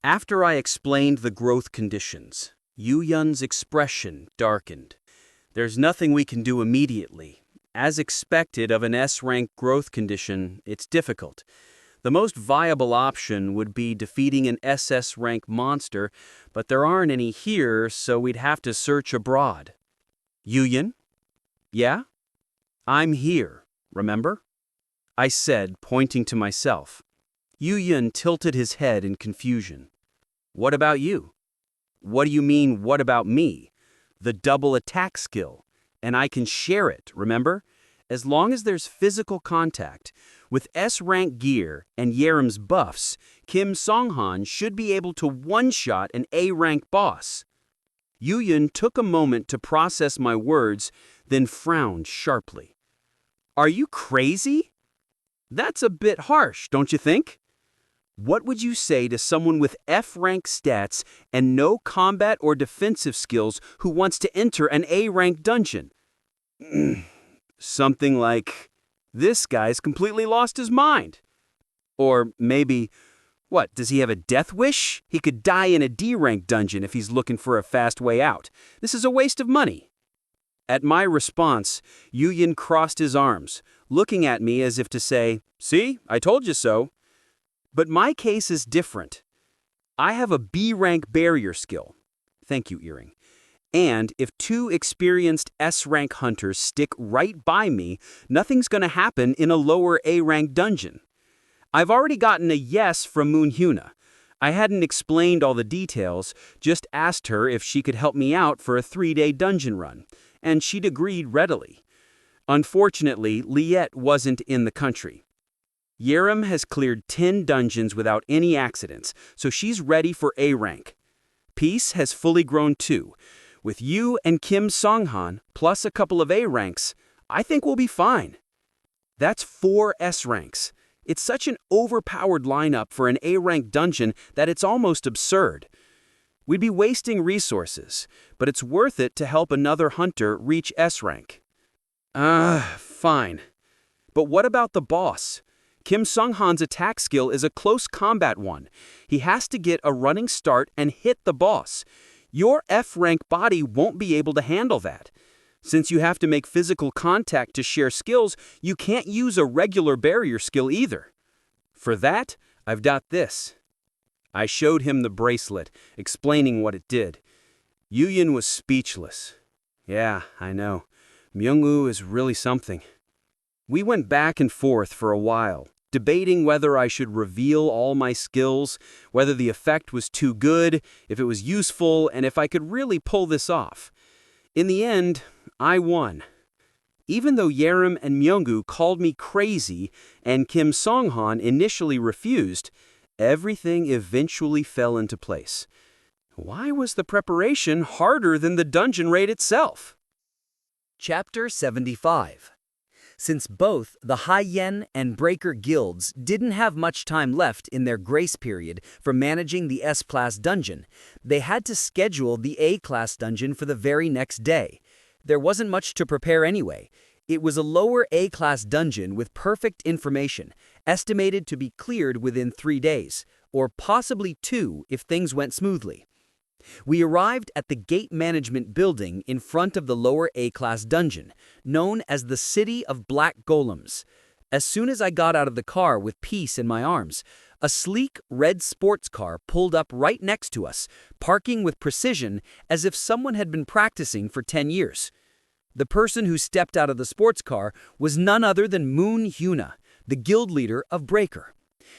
After I explained the growth conditions, Yoo-hyun's expression darkened. There's nothing we can do immediately. As expected of an S-rank growth condition, it's difficult. The most viable option would be defeating an SS rank monster, but there aren't any here, so we'd have to search abroad. Yoo-hyun? Yeah? I'm here, remember? I said, pointing to myself. Yoo-hyun tilted his head in confusion. What about you? What do you mean, what about me? The double attack skill, and I can share it, remember? As long as there's physical contact, with S-rank gear and Yerim's buffs, Kim Song-han should be able to one-shot an A-rank boss. Yoo-hyun took a moment to process my words, then frowned sharply. Are you crazy? That's a bit harsh, don't you think? What would you say to someone with F-rank stats and no combat or defensive skills who wants to enter an A-rank dungeon? Something like, this guy's completely lost his mind. Or maybe, what, does he have a death wish? He could die in a D-rank dungeon if he's looking for a fast way out. This is a waste of money. At my response, Yoo-hyun crossed his arms, looking at me as if to say, see, I told you so. But my case is different. I have a B-rank barrier skill. Thank you, Earring. And if two experienced S-rank hunters stick right by me, nothing's going to happen in a lower A-rank dungeon. I've already gotten a yes from Moon-hyuna. I hadn't explained all the details, just asked her if she could help me out for a 3-day dungeon run, and she'd agreed readily. Unfortunately, Liette wasn't in the country. Yerim has cleared 10 dungeons without any accidents, so she's ready for A-rank. Peace has fully grown too. With you and Kim Song-han, plus a couple of A-ranks, I think we'll be fine. That's 4 S-ranks. It's such an overpowered lineup for an A-rank dungeon that it's almost absurd. We'd be wasting resources, but it's worth it to help another hunter reach S-rank. Fine. But what about the boss? Kim Sung-han's attack skill is a close combat one. He has to get a running start and hit the boss. Your F-rank body won't be able to handle that. Since you have to make physical contact to share skills, you can't use a regular barrier skill either. For that, I've got this. I showed him the bracelet, explaining what it did. Yuyun was speechless. Yeah, I know. Myung-woo is really something. We went back and forth for a while, debating whether I should reveal all my skills, whether the effect was too good, if it was useful, and if I could really pull this off. In the end, I won. Even though Yerim and Myung-woo called me crazy and Kim Sung-han initially refused, everything eventually fell into place. Why was the preparation harder than the dungeon raid itself? Chapter 75. Since both the High Yen and Breaker guilds didn't have much time left in their grace period for managing the S-Class dungeon, they had to schedule the A-Class dungeon for the very next day. There wasn't much to prepare anyway. It was a lower A-Class dungeon with perfect information, estimated to be cleared within 3 days, or possibly 2 if things went smoothly. We arrived at the gate management building in front of the lower A-Class dungeon, known as the City of Black Golems. As soon as I got out of the car with Peace in my arms, a sleek red sports car pulled up right next to us, parking with precision as if someone had been practicing for 10 years. The person who stepped out of the sports car was none other than Moon Hyuna, the guild leader of Breaker.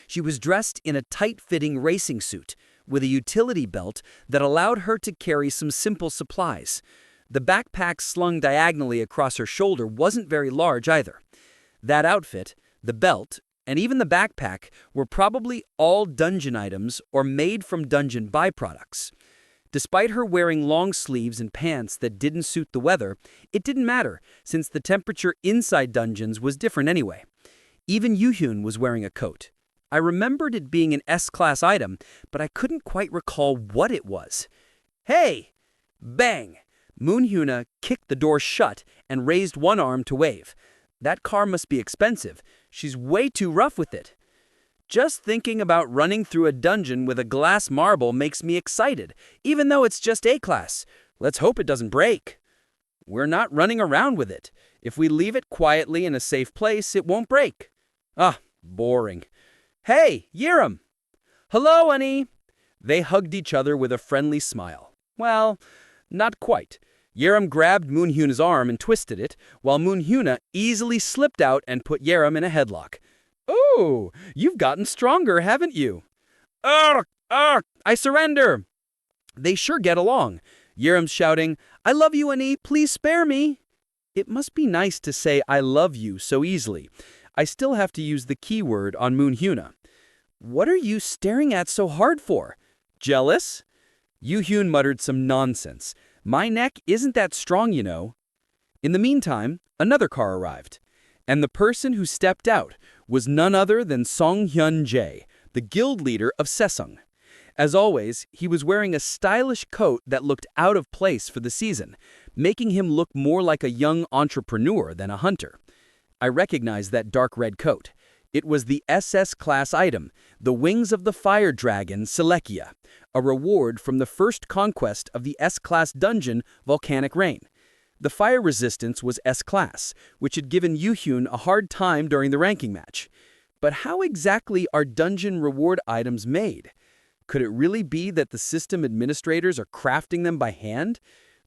She was dressed in a tight-fitting racing suit, with a utility belt that allowed her to carry some simple supplies. The backpack slung diagonally across her shoulder wasn't very large either. That outfit, the belt, and even the backpack were probably all dungeon items or made from dungeon byproducts. Despite her wearing long sleeves and pants that didn't suit the weather, it didn't matter, since the temperature inside dungeons was different anyway. Even Yuyun was wearing a coat. I remembered it being an S-Class item, but I couldn't quite recall what it was. Hey! Bang! Moon Hyuna kicked the door shut and raised one arm to wave. That car must be expensive. She's way too rough with it. Just thinking about running through a dungeon with a glass marble makes me excited, even though it's just A-Class. Let's hope it doesn't break. We're not running around with it. If we leave it quietly in a safe place, it won't break. Ah, boring. Hey, Yerim! Hello, Annie! They hugged each other with a friendly smile. Well, not quite. Yerim grabbed Moon Hyuna's arm and twisted it, while Moon Hyuna easily slipped out and put Yerim in a headlock. Ooh, you've gotten stronger, haven't you? Arg! Arg! I surrender! They sure get along. Yerim's shouting, I love you, Annie, please spare me. It must be nice to say I love you so easily. I still have to use the keyword on Moon Hyuna. What are you staring at so hard for? Jealous? Yuyun muttered some nonsense. My neck isn't that strong, you know. In the meantime, another car arrived. And the person who stepped out was none other than Song Hyun-jae, the guild leader of Sesung. As always, he was wearing a stylish coat that looked out of place for the season, making him look more like a young entrepreneur than a hunter. I recognized that dark red coat. It was the SS-class item, the Wings of the Fire Dragon Selekia, a reward from the first conquest of the S-class dungeon Volcanic Rain. The fire resistance was S-class, which had given Yuyun a hard time during the ranking match. But how exactly are dungeon reward items made? Could it really be that the system administrators are crafting them by hand?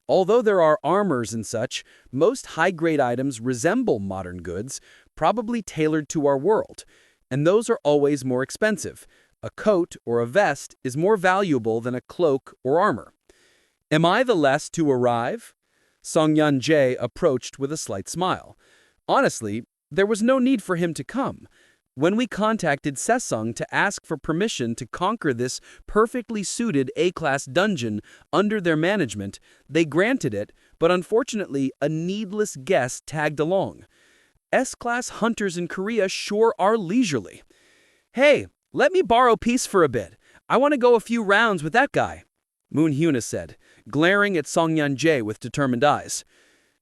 Although there are armors and such, most high-grade items resemble modern goods, probably tailored to our world, and those are always more expensive. A coat or a vest is more valuable than a cloak or armor. Am I the last to arrive? Song Hyun-jae approached with a slight smile. Honestly, there was no need for him to come. When we contacted Sesung to ask for permission to conquer this perfectly suited A-class dungeon under their management, they granted it, but unfortunately a needless guest tagged along. S-class hunters in Korea sure are leisurely. Hey, let me borrow Peace for a bit. I want to go a few rounds with that guy, Moon Hyuna said, glaring at Song Hyun-jae with determined eyes.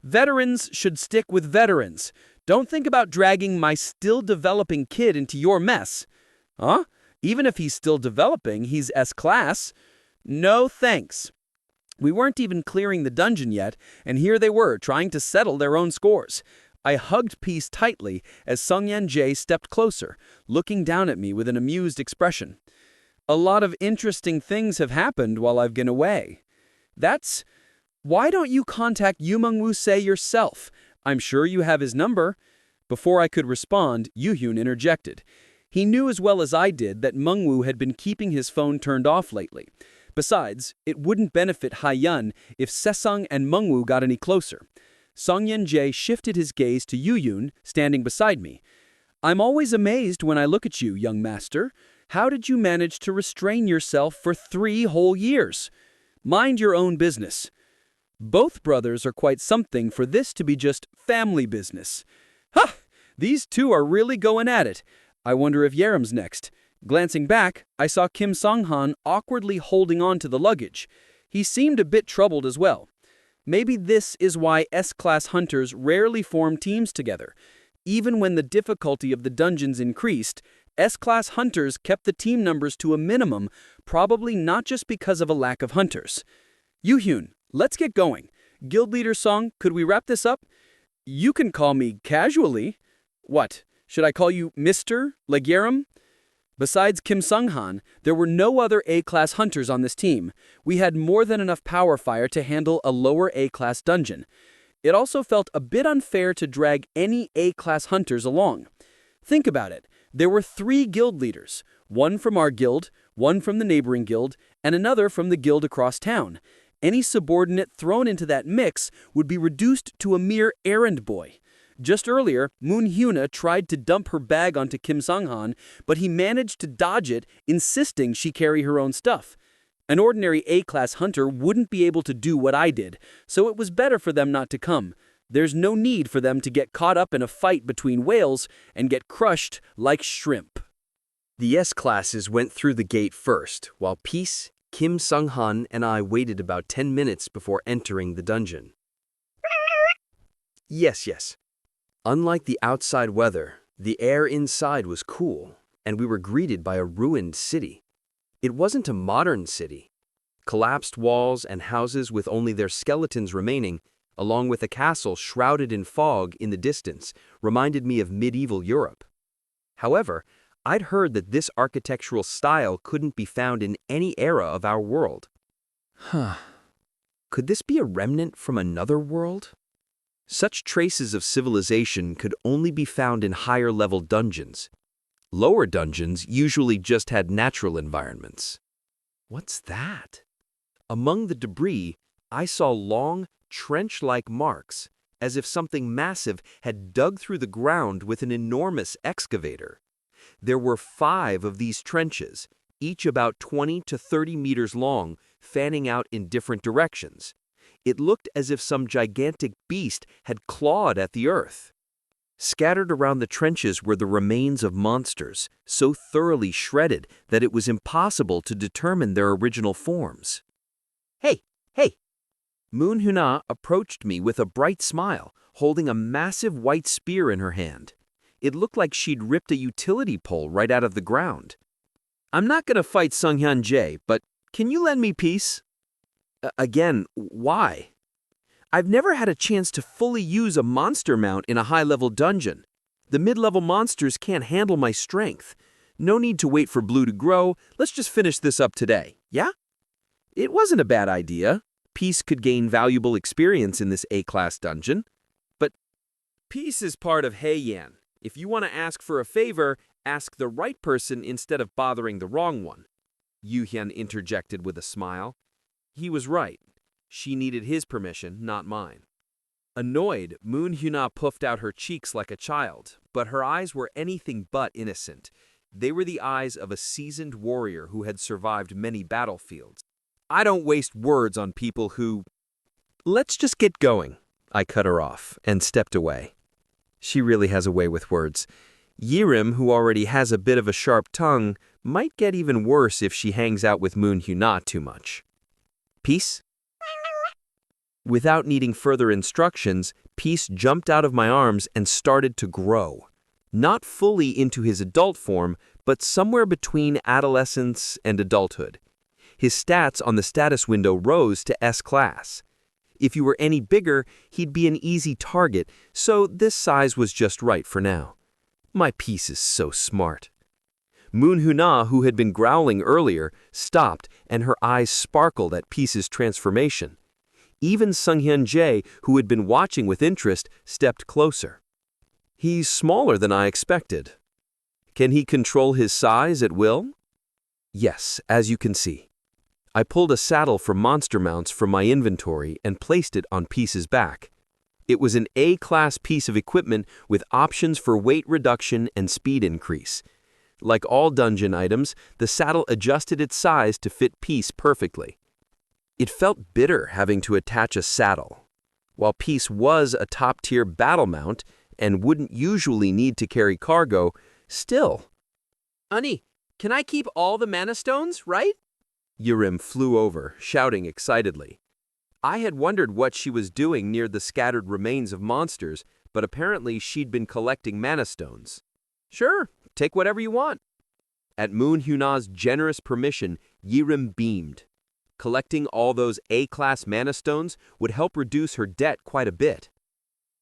Veterans should stick with veterans. Don't think about dragging my still-developing kid into your mess. Huh? Even if he's still developing, he's S-class. No thanks. We weren't even clearing the dungeon yet, and here they were, trying to settle their own scores. I hugged Peace tightly as Sungyan Jae stepped closer, looking down at me with an amused expression. A lot of interesting things have happened while I've been away. Why don't you contact Yu Mengwu Se yourself? I'm sure you have his number. Before I could respond, Yu-hyun interjected. He knew as well as I did that Mengwu had been keeping his phone turned off lately. Besides, it wouldn't benefit Haiyun if Sesung and Mengwu got any closer. Sungyan Jae shifted his gaze to Yu-hyun, standing beside me. I'm always amazed when I look at you, young master. How did you manage to restrain yourself for 3 whole years? Mind your own business. Both brothers are quite something for this to be just family business. Ha! These two are really going at it. I wonder if Yerim's next. Glancing back, I saw Kim Sung-han awkwardly holding on to the luggage. He seemed a bit troubled as well. Maybe this is why S-class hunters rarely form teams together. Even when the difficulty of the dungeons increased, S-class hunters kept the team numbers to a minimum, probably not just because of a lack of hunters. Yu-hyun, let's get going. Guild leader Song, could we wrap this up? You can call me casually. What? Should I call you Mr. like Yerim? Besides Kim Sung-han, there were no other A-class hunters on this team. We had more than enough power fire to handle a lower A-class dungeon. It also felt a bit unfair to drag any A-class hunters along. Think about it. There were 3 guild leaders, one from our guild, one from the neighboring guild, and another from the guild across town. Any subordinate thrown into that mix would be reduced to a mere errand boy. Just earlier, Moon Hyuna tried to dump her bag onto Kim Sung-han, but he managed to dodge it, insisting she carry her own stuff. An ordinary A-class hunter wouldn't be able to do what I did, so it was better for them not to come. There's no need for them to get caught up in a fight between whales and get crushed like shrimp. The S-classes went through the gate first, while Peace, Kim Sung-han, and I waited about 10 minutes before entering the dungeon. Yes. Unlike the outside weather, the air inside was cool, and we were greeted by a ruined city. It wasn't a modern city. Collapsed walls and houses with only their skeletons remaining, along with a castle shrouded in fog in the distance, reminded me of medieval Europe. However, I'd heard that this architectural style couldn't be found in any era of our world. Could this be a remnant from another world? Such traces of civilization could only be found in higher-level dungeons. Lower dungeons usually just had natural environments. What's that? Among the debris, I saw long, trench-like marks, as if something massive had dug through the ground with an enormous excavator. There were 5 of these trenches, each about 20 to 30 meters long, fanning out in different directions. It looked as if some gigantic beast had clawed at the earth. Scattered around the trenches were the remains of monsters, so thoroughly shredded that it was impossible to determine their original forms. Hey! Moon Hyuna approached me with a bright smile, holding a massive white spear in her hand. It looked like she'd ripped a utility pole right out of the ground. I'm not going to fight Sungyan Jae, but can you lend me Peace? Again, why? I've never had a chance to fully use a monster mount in a high-level dungeon. The mid-level monsters can't handle my strength. No need to wait for Blue to grow. Let's just finish this up today, yeah? It wasn't a bad idea. Peace could gain valuable experience in this A-class dungeon. But Peace is part of Heian. If you want to ask for a favor, ask the right person instead of bothering the wrong one. Yu-hyun interjected with a smile. He was right. She needed his permission, not mine. Annoyed, Moon Hyuna puffed out her cheeks like a child, but her eyes were anything but innocent. They were the eyes of a seasoned warrior who had survived many battlefields. I don't waste words on people who... Let's just get going. I cut her off and stepped away. She really has a way with words. Yerim, who already has a bit of a sharp tongue, might get even worse if she hangs out with Moon Hyuna too much. Peace? Without needing further instructions, Peace jumped out of my arms and started to grow. Not fully into his adult form, but somewhere between adolescence and adulthood. His stats on the status window rose to S class. If you were any bigger, he'd be an easy target, so this size was just right for now. My Peace is so smart. Moon Huna, who had been growling earlier, stopped and her eyes sparkled at Peace's transformation. Even Sunghyun Jae, who had been watching with interest, stepped closer. He's smaller than I expected. Can he control his size at will? Yes, as you can see. I pulled a saddle for monster mounts from my inventory and placed it on Peace's back. It was an A-class piece of equipment with options for weight reduction and speed increase. Like all dungeon items, the saddle adjusted its size to fit Peace perfectly. It felt bitter having to attach a saddle. While Peace was a top-tier battle mount and wouldn't usually need to carry cargo, still. Honey, can I keep all the mana stones, right? Yurim flew over, shouting excitedly. I had wondered what she was doing near the scattered remains of monsters, but apparently she'd been collecting mana stones. Sure, take whatever you want. At Moon Huna's generous permission, Yirim beamed. Collecting all those A-class mana stones would help reduce her debt quite a bit.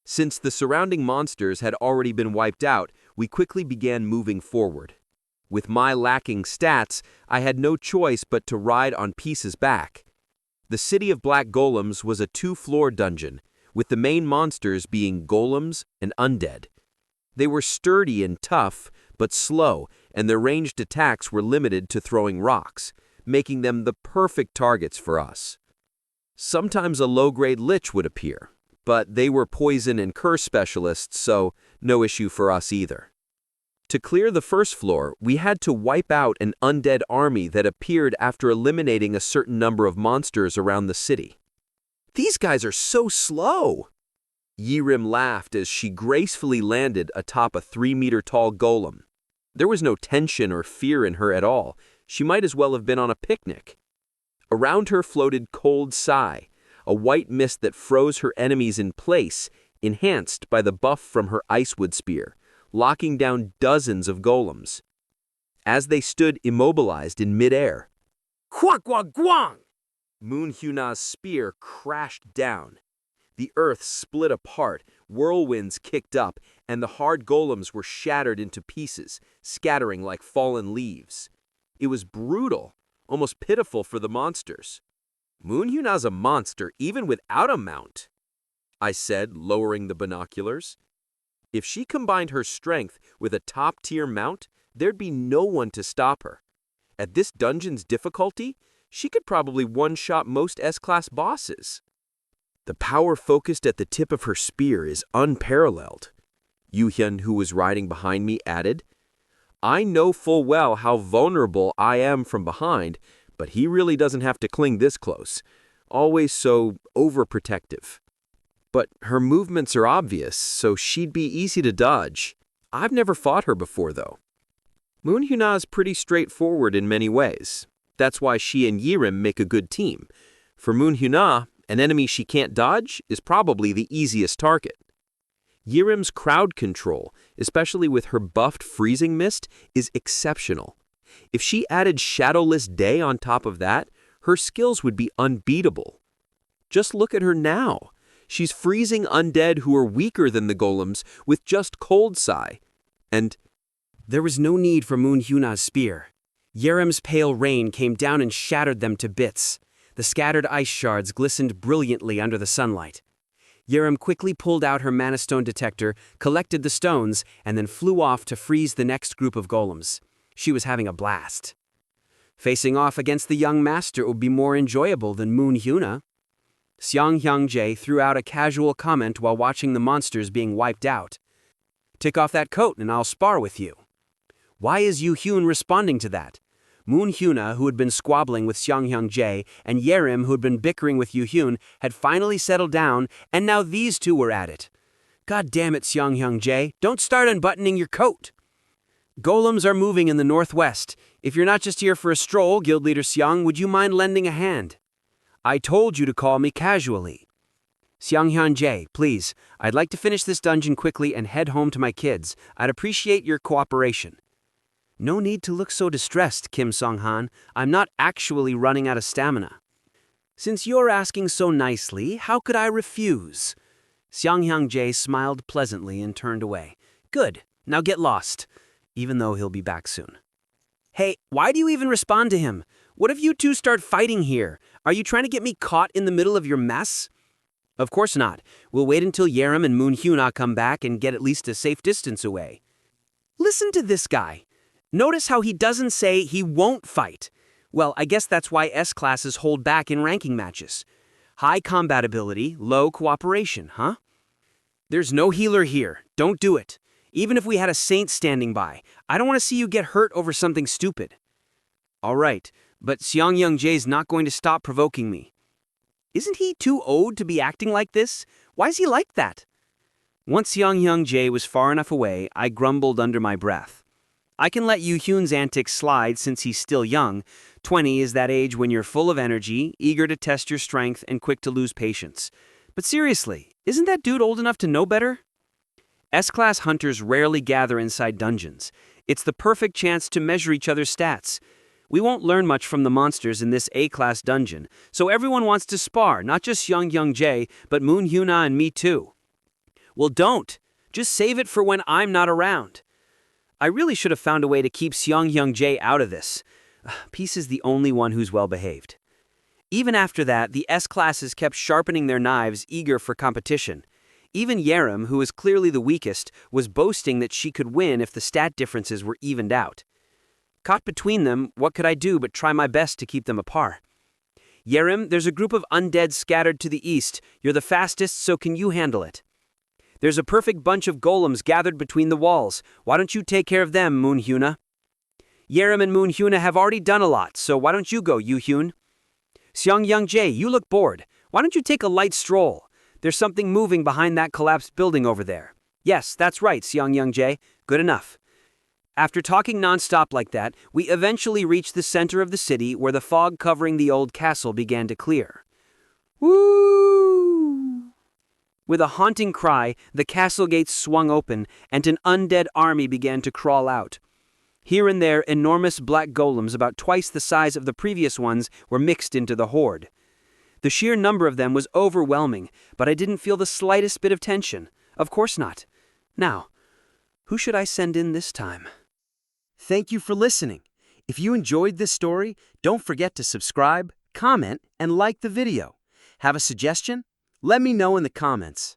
Since the surrounding monsters had already been wiped out, we quickly began moving forward. With my lacking stats, I had no choice but to ride on Peace's back. The City of Black Golems was a 2-floor dungeon, with the main monsters being golems and undead. They were sturdy and tough, but slow, and their ranged attacks were limited to throwing rocks, making them the perfect targets for us. Sometimes a low-grade lich would appear, but they were poison and curse specialists, so no issue for us either. To clear the first floor, we had to wipe out an undead army that appeared after eliminating a certain number of monsters around the city. These guys are so slow! Yirim laughed as she gracefully landed atop a 3-meter-tall golem. There was no tension or fear in her at all. She might as well have been on a picnic. Around her floated Cold Sai, a white mist that froze her enemies in place, enhanced by the buff from her Icewood Spear, locking down dozens of golems. As they stood immobilized in midair, "Kwak-kwak-gwang!" Moon Huna's spear crashed down. The earth split apart, whirlwinds kicked up, and the hard golems were shattered into pieces, scattering like fallen leaves. It was brutal, almost pitiful for the monsters. Moon Huna's a monster even without a mount, I said, lowering the binoculars. If she combined her strength with a top-tier mount, there'd be no one to stop her. At this dungeon's difficulty, she could probably one-shot most S-class bosses. The power focused at the tip of her spear is unparalleled, Yuhyun, who was riding behind me, added. I know full well how vulnerable I am from behind, but he really doesn't have to cling this close. Always so overprotective. But her movements are obvious, so she'd be easy to dodge. I've never fought her before, though. Moon Huna's pretty straightforward in many ways. That's why she and Yirim make a good team. For Moon Huna, an enemy she can't dodge is probably the easiest target. Yirim's crowd control, especially with her buffed freezing mist, is exceptional. If she added Shadowless Day on top of that, her skills would be unbeatable. Just look at her now. She's freezing undead who are weaker than the golems with just Cold Sai. And there was no need for Moon Huna's spear. Yerim's pale rain came down and shattered them to bits. The scattered ice shards glistened brilliantly under the sunlight. Yerim quickly pulled out her mana stone detector, collected the stones, and then flew off to freeze the next group of golems. She was having a blast. Facing off against the young master would be more enjoyable than Moon Huna. Sunghyun Jae threw out a casual comment while watching the monsters being wiped out. Take off that coat and I'll spar with you. Why is Yuhyun responding to that? Moon Huna, who had been squabbling with Sunghyun Jae, and Yerim, who had been bickering with Yuhyun, had finally settled down, and now these two were at it. God damn it, Sunghyun Jae, don't start unbuttoning your coat. Golems are moving in the northwest. If you're not just here for a stroll, Guild Leader Seong, would you mind lending a hand? I told you to call me casually. Xianghyun-jae, please, I'd like to finish this dungeon quickly and head home to my kids. I'd appreciate your cooperation. No need to look so distressed, Kim Song-han. I'm not actually running out of stamina. Since you're asking so nicely, how could I refuse? Xianghyun-jae smiled pleasantly and turned away. Good, now get lost, even though he'll be back soon. Hey, why do you even respond to him? What if you two start fighting here? Are you trying to get me caught in the middle of your mess? Of course not. We'll wait until Yerim and Moon Hyuna come back and get at least a safe distance away. Listen to this guy. Notice how he doesn't say he won't fight. Well, I guess that's why S-classes hold back in ranking matches. High combat ability, low cooperation, huh? There's no healer here. Don't do it. Even if we had a saint standing by, I don't want to see you get hurt over something stupid. All right, but Xianghyun-jae's not going to stop provoking me. Isn't he too old to be acting like this? Why is he like that? Once Xianghyun-jae was far enough away, I grumbled under my breath. I can let Yu-hyun's antics slide since he's still young. 20 is that age when you're full of energy, eager to test your strength, and quick to lose patience. But seriously, isn't that dude old enough to know better? S-class hunters rarely gather inside dungeons. It's the perfect chance to measure each other's stats. We won't learn much from the monsters in this A-class dungeon, so everyone wants to spar, not just Xianghyun-jae, but Moon Hyuna and me too. Well, don't. Just save it for when I'm not around. I really should have found a way to keep Xianghyun-jae out of this. Peace is the only one who's well-behaved. Even after that, the S-classes kept sharpening their knives, eager for competition. Even Yerim, who is clearly the weakest, was boasting that she could win if the stat differences were evened out. Caught between them, what could I do but try my best to keep them apart? Yerim, there's a group of undead scattered to the east. You're the fastest, so can you handle it? There's a perfect bunch of golems gathered between the walls. Why don't you take care of them, Moon Hyuna? Yerim and Moon Hyuna have already done a lot, so why don't you go, Yu-hyun? Xianghyun-jae, you look bored. Why don't you take a light stroll? There's something moving behind that collapsed building over there. Yes, that's right, Xianghyun-jae. Good enough. After talking nonstop like that, we eventually reached the center of the city where the fog covering the old castle began to clear. Woo! With a haunting cry, the castle gates swung open, and an undead army began to crawl out. Here and there, enormous black golems about twice the size of the previous ones were mixed into the horde. The sheer number of them was overwhelming, but I didn't feel the slightest bit of tension. Of course not. Now, who should I send in this time? Thank you for listening. If you enjoyed this story, don't forget to subscribe, comment, and like the video. Have a suggestion? Let me know in the comments.